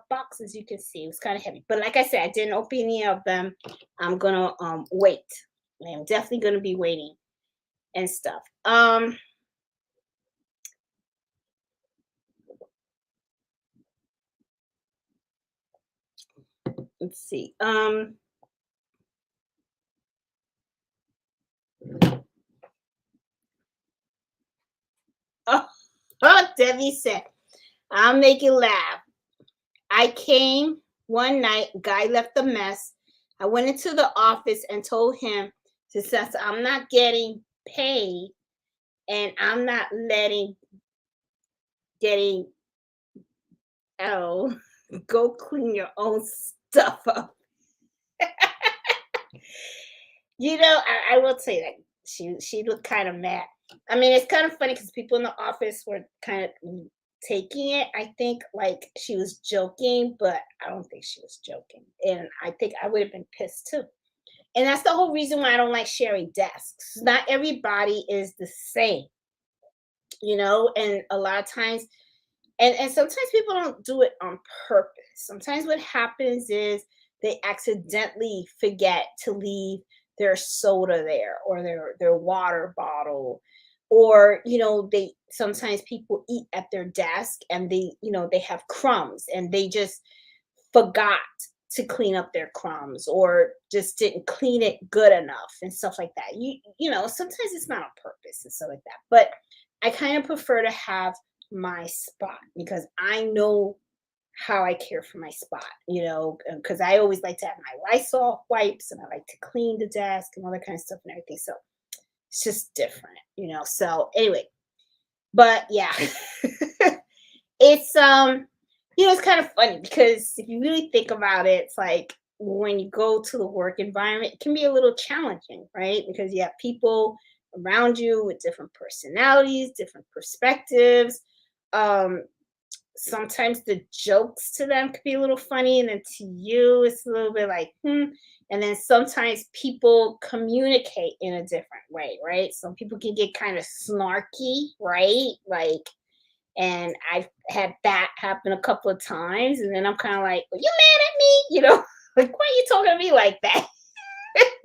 boxes. You can see it was kind of heavy. But like I said, I didn't open any of them. I'm gonna wait. I'm definitely gonna be waiting and stuff. Let's see. Oh, Debbie said, I'll make you laugh. I came one night, guy left a mess. I went into the office and told him to say, I'm not getting paid and I'm not getting oh, go clean your own stuff up. I will say that she looked kind of mad. I mean, it's kind of funny because people in the office were kind of taking it. I think like she was joking, but I don't think she was joking. And I think I would have been pissed too. And that's the whole reason why I don't like sharing desks. Not everybody is the same, and a lot of times, and sometimes people don't do it on purpose. Sometimes what happens is they accidentally forget to leave their soda there or their water bottle, or they sometimes people eat at their desk and they have crumbs and they just forgot to clean up their crumbs or just didn't clean it good enough and stuff like that. Sometimes it's not on purpose and stuff like that. But I kind of prefer to have my spot because I know how I care for my spot, because I always like to have my Lysol wipes and I like to clean the desk and all that kind of stuff and everything. So it's just different. So anyway, but yeah, it's it's kind of funny because if you really think about it, it's like when you go to the work environment, it can be a little challenging, right? Because you have people around you with different personalities, different perspectives. Um, Sometimes the jokes to them could be a little funny, and then to you, it's a little bit like, hmm. And then sometimes people communicate in a different way, right? Some people can get kind of snarky, right? Like, and I've had that happen a couple of times, and then I'm kind of like, "Well, you mad at me?" Like, why are you talking to me like that?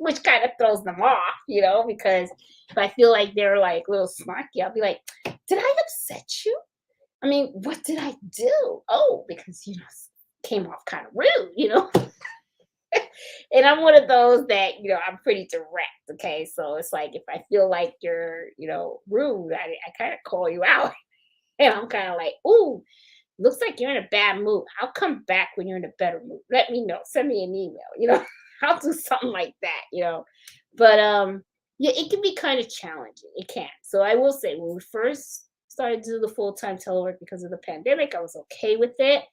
Which kind of throws them off, because if I feel like they're like a little snarky, I'll be like, "Did I upset you? I mean, what did I do? Oh, because came off kind of rude." And I'm one of those that, I'm pretty direct. Okay. So it's like if I feel like you're, rude, I kind of call you out. And I'm kind of like, ooh, looks like you're in a bad mood. I'll come back when you're in a better mood. Let me know. Send me an email. I'll do something like that. But yeah, it can be kind of challenging. It can. So I will say when we first started to do the full-time telework because of the pandemic, I was okay with it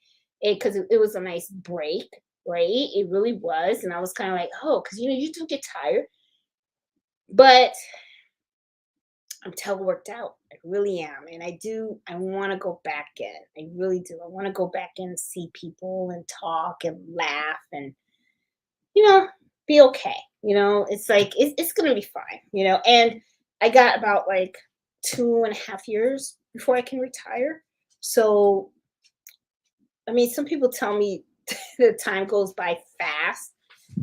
because it was a nice break, right? It really was. And I was kind of like, oh, because you do get tired. But I'm teleworked out. I really am. And I want to go back in. I really do. I want to go back in and see people and talk and laugh and, you know, be okay. It's like, it's going to be fine. And I got about like 2.5 years before I can retire. So, I mean, some people tell me the time goes by fast.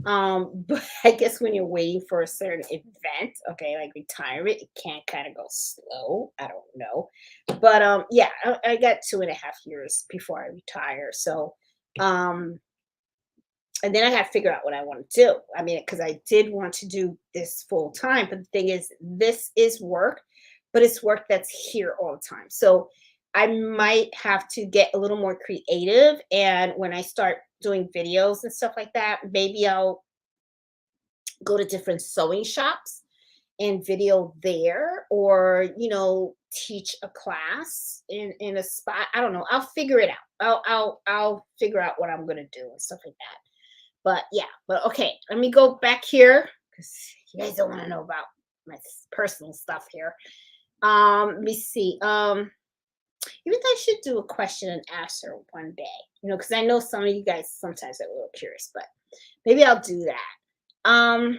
But I guess when you're waiting for a certain event, okay, like retirement, it can kind of go slow. I don't know. But yeah, I got 2.5 years before I retire. So um and then I had to figure out what I want to do. I mean, because I did want to do this full time, but the thing is, this is work, but it's work that's here all the time. So I might have to get a little more creative. And when I start doing videos and stuff like that, maybe I'll go to different sewing shops and video there, or teach a class in a spot. I don't know, I'll figure it out. I'll figure out what I'm going to do and stuff like that. But yeah, but okay, let me go back here because you guys don't want to know about my personal stuff here. Let me see. Even though I should do a question and answer one day, because I know some of you guys sometimes are a little curious, but maybe I'll do that.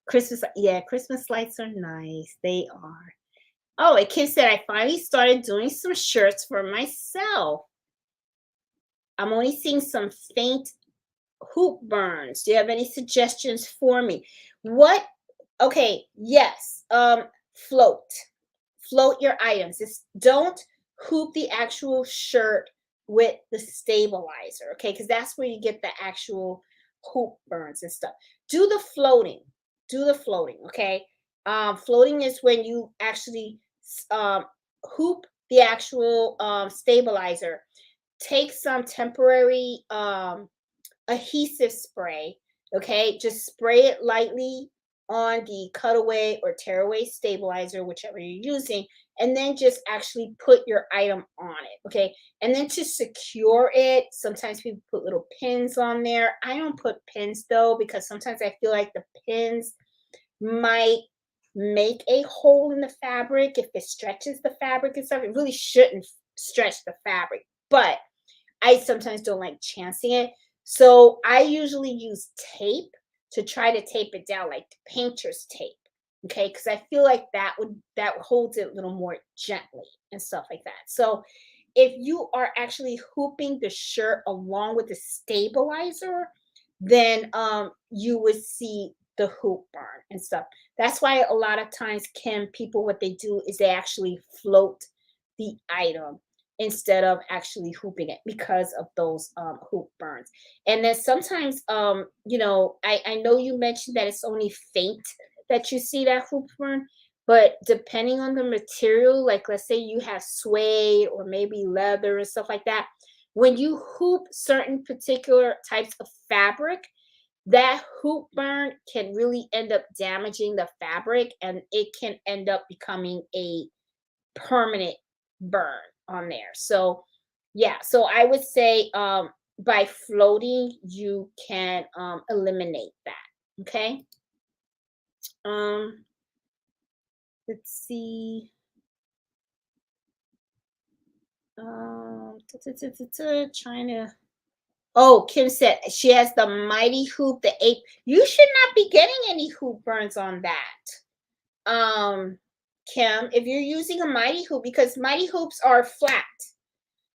Christmas, yeah, Christmas lights are nice. They are. Oh, a kid said I finally started doing some shirts for myself. I'm only seeing some faint hoop burns. Do you have any suggestions for me? What? Okay, yes. Float. Float your items. Just don't hoop the actual shirt with the stabilizer, okay? Because that's where you get the actual hoop burns and stuff. Do the floating. Do the floating, okay? Floating is when you actually hoop the actual stabilizer. Take some temporary adhesive spray, okay? Just spray it lightly on the cutaway or tearaway stabilizer, whichever you're using, and then just actually put your item on it, okay? And then to secure it, sometimes people put little pins on there. I don't put pins though, because sometimes I feel like the pins might make a hole in the fabric if it stretches the fabric and stuff. It really shouldn't stretch the fabric, but I sometimes don't like chancing it. So I usually use tape to try to tape it down, like painter's tape. Okay, because I feel like that holds it a little more gently and stuff like that. So if you are actually hooping the shirt along with the stabilizer, then you would see the hoop burn and stuff. That's why a lot of times, Kim, people what they do is they actually float the item instead of actually hooping it because of those hoop burns. And then sometimes I know you mentioned that it's only faint that you see that hoop burn, but depending on the material, like let's say you have suede or maybe leather and stuff like that, when you hoop certain particular types of fabric, that hoop burn can really end up damaging the fabric, and it can end up becoming a permanent burn on there. So yeah, so I would say by floating you can eliminate that. Okay. Um let's see. Trying to. Oh, Kim said she has the mighty hoop, the ape. You should not be getting any hoop burns on that. Kim, if you're using a mighty hoop, because mighty hoops are flat.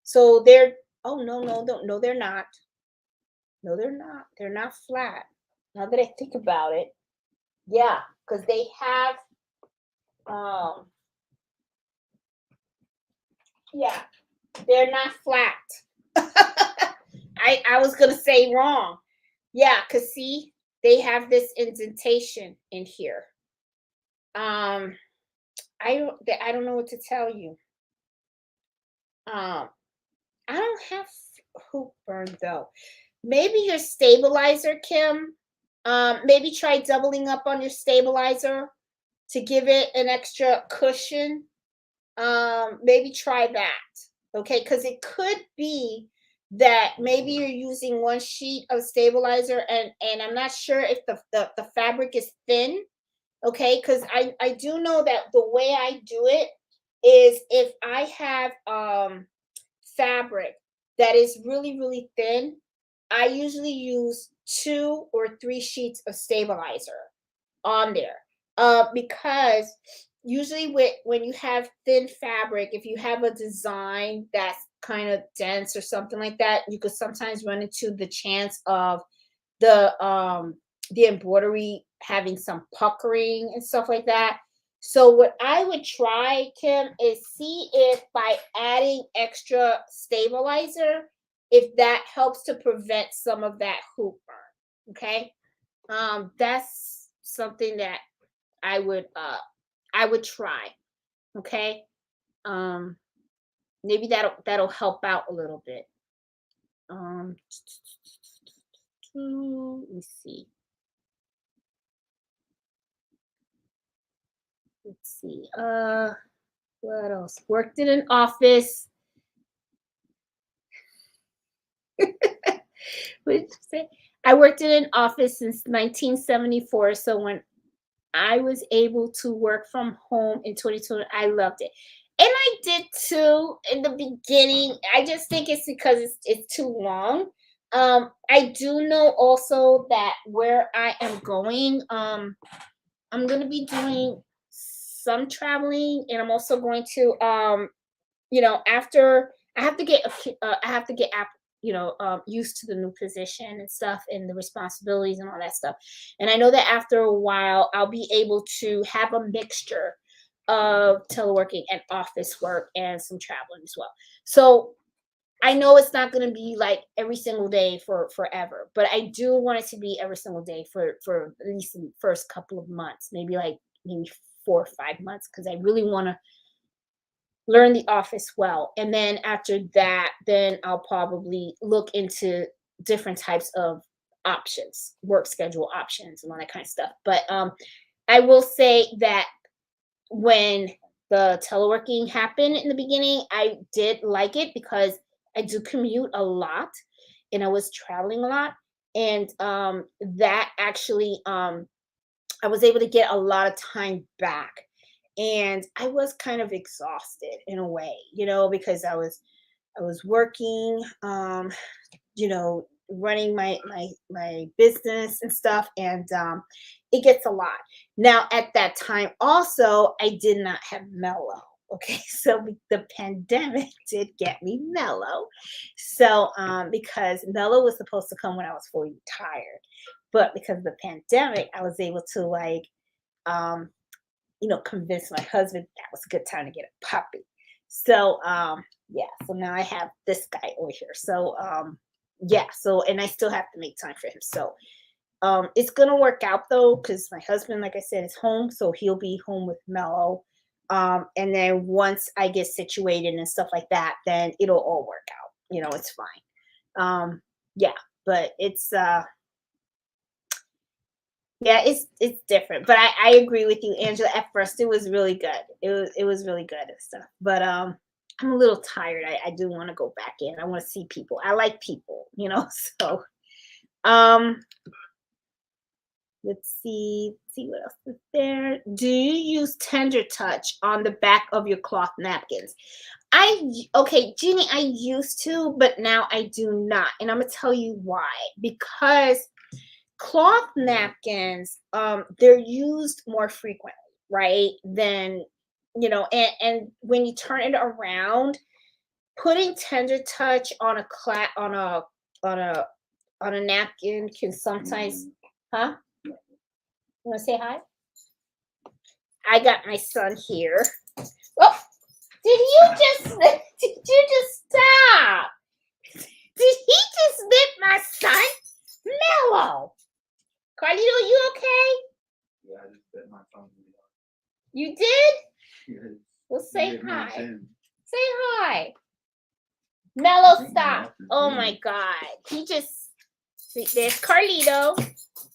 So they're, oh no, they're not. No, they're not. They're not flat. Now that I think about it. Yeah, because they have um yeah, they're not flat. I was gonna say wrong. Yeah, cause see, they have this indentation in here. Um, I don't know what to tell you. Um, I don't have hoop burn though. Maybe your stabilizer, Kim. Maybe try doubling up on your stabilizer to give it an extra cushion. Maybe try that. Okay, because it could be that maybe you're using one sheet of stabilizer, and I'm not sure if the fabric is thin. Okay, because I do know that the way I do it is if I have fabric that is really thin, I usually use 2 or 3 sheets of stabilizer on there. Because usually when you have thin fabric, if you have a design that's kind of dense or something like that, you could sometimes run into the chance of the um the embroidery having some puckering and stuff like that. So what I would try, Kim, is see if by adding extra stabilizer, if that helps to prevent some of that hoop burn. Okay. That's something that I would try. Okay. Um maybe that'll help out a little bit. Um let me see. Let's see. What else? Worked in an office. What did you say? I worked in an office since 1974. So when I was able to work from home in 2020, I loved it. And I did too in the beginning. I just think it's because it's too long. I do know also that where I am going, I'm gonna be doing some traveling, and I'm also going to after I have to get I have to get used to the new position and stuff and the responsibilities and all that stuff. And I know that after a while I'll be able to have a mixture of teleworking and office work and some traveling as well. So I know it's not going to be like every single day for forever, but I do want it to be every single day for at least the first couple of months, maybe 4 or 5 months, because I really want to learn the office well. And then after that, then I'll probably look into different types of options, work schedule options and all that kind of stuff. But I will say that when the teleworking happened in the beginning, I did like it because I do commute a lot and I was traveling a lot. And that actually I was able to get a lot of time back. And I was kind of exhausted in a way, because I was working, running my business and stuff, and it gets a lot. Now at that time also I did not have mellow. Okay, so the pandemic did get me mellow. So because mellow was supposed to come when I was fully retired, but because of the pandemic I was able to um convince my husband that was a good time to get a puppy. So yeah, so now I have this guy over here. So yeah, so and I still have to make time for him. So it's gonna work out though, because my husband, like I said, is home, so he'll be home with Mello. And then once I get situated and stuff like that, then it'll all work out. you know, it's fine. Yeah, but it's yeah, it's different. But I agree with you, Angela. At first it was really good. It was really good and stuff. But I'm a little tired. I do want to go back in. I want to see people. I like people, you know. So um let's see what else is there. Do you use tender touch on the back of your cloth napkins? Okay, Jeannie, I used to, but now I do not. And I'm gonna tell you why. Because cloth napkins, they're used more frequently, right? Than, you know, and when you turn it around, putting tender touch on a on a on a napkin can sometimes, huh? You wanna say hi? I got my son here. Oh, did you just did you just stop? Did he just nip my son? Mellow. Carlito, you okay? Yeah, I just bit my tongue. You did? Yes. Well, say hi. Say hi. Mellow, stop. Oh my God. He just, see, there's Carlito.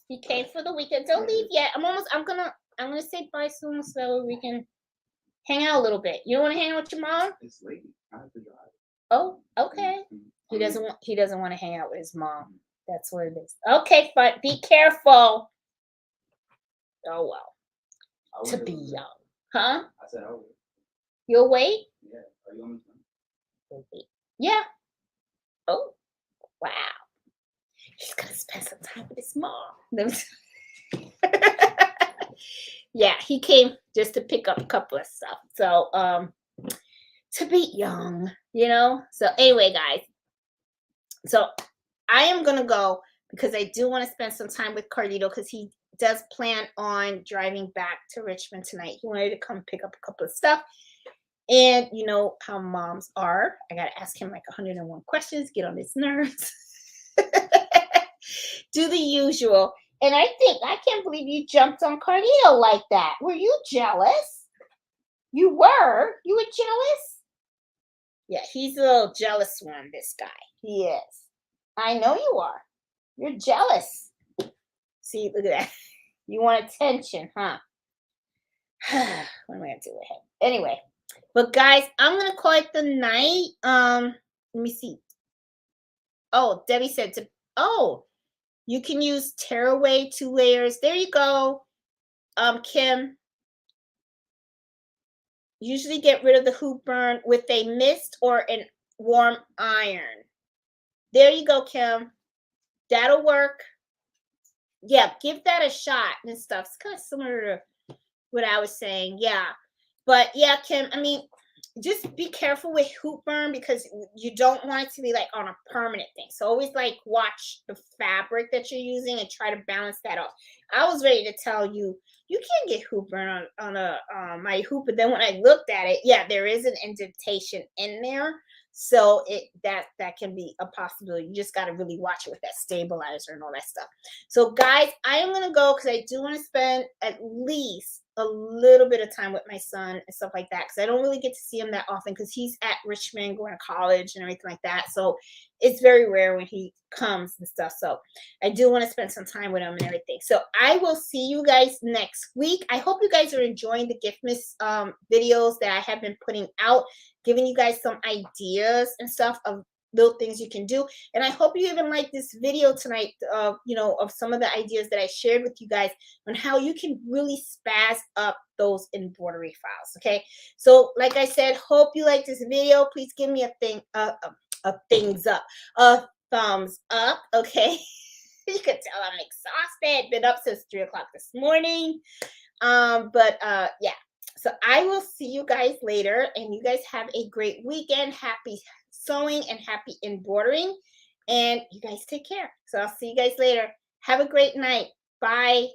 He came for the weekend. Don't leave yet. I'm gonna say bye soon so we can hang out a little bit. You don't want to hang out with your mom? It's late. I have to drive. Oh, okay. He doesn't want to hang out with his mom. That's what it is. Okay, fine. Be careful. Oh well. To be young. Huh? I said I will. You'll wait? Yeah. Are you on the phone? You'll wait. Yeah. Oh, wow. He's gonna spend some time with his mom. Yeah, he came just to pick up a couple of stuff. So to be young, you know. So anyway, guys. So I am gonna go because I do want to spend some time with Carlito because he does plan on driving back to Richmond tonight. He wanted to come pick up a couple of stuff. And you know how moms are. I gotta ask him like 101 questions, get on his nerves. Do the usual. And I can't believe you jumped on Carlito like that. Were you jealous? You were? You were jealous? Yeah, he's a little jealous one, this guy. He is. I know you are. You're jealous. See, look at that. You want attention, huh? What am I gonna do with him? Anyway, but guys, I'm gonna call it the night. Let me see. Oh, Debbie said oh, you can use tearaway 2 layers. There you go. Kim. Usually get rid of the hoop burn with a mist or a warm iron. There you go, Kim. That'll work. Yeah, give that a shot and stuff. It's kind of similar to what I was saying. Yeah. But yeah, Kim, I mean, just be careful with hoop burn because you don't want it to be like on a permanent thing. So always like watch the fabric that you're using and try to balance that off. I was ready to tell you you can't get hoop burn on a my hoop, but then when I looked at it, yeah, there is an indentation in there. So that can be a possibility. You just got to really watch it with that stabilizer and all that stuff. So guys, I am gonna go because I do want to spend at least a little bit of time with my son and stuff like that because I don't really get to see him that often because he's at Richmond going to college and everything like that. So it's very rare when he comes and stuff. So I do want to spend some time with him and everything. So I will see you guys next week. I hope you guys are enjoying the gift miss videos that I have been putting out, giving you guys some ideas and stuff of little things you can do. And I hope you even like this video tonight, you know, of some of the ideas that I shared with you guys on how you can really spaz up those embroidery files. Okay, so like I said, hope you like this video. Please give me a thumbs up, a thumbs up. Okay. You can tell I'm exhausted. Been up since 3 o'clock this morning. Yeah. So I will see you guys later, and you guys have a great weekend. Happy sewing and happy embroidering, and you guys take care. So I'll see you guys later. Have a great night. Bye.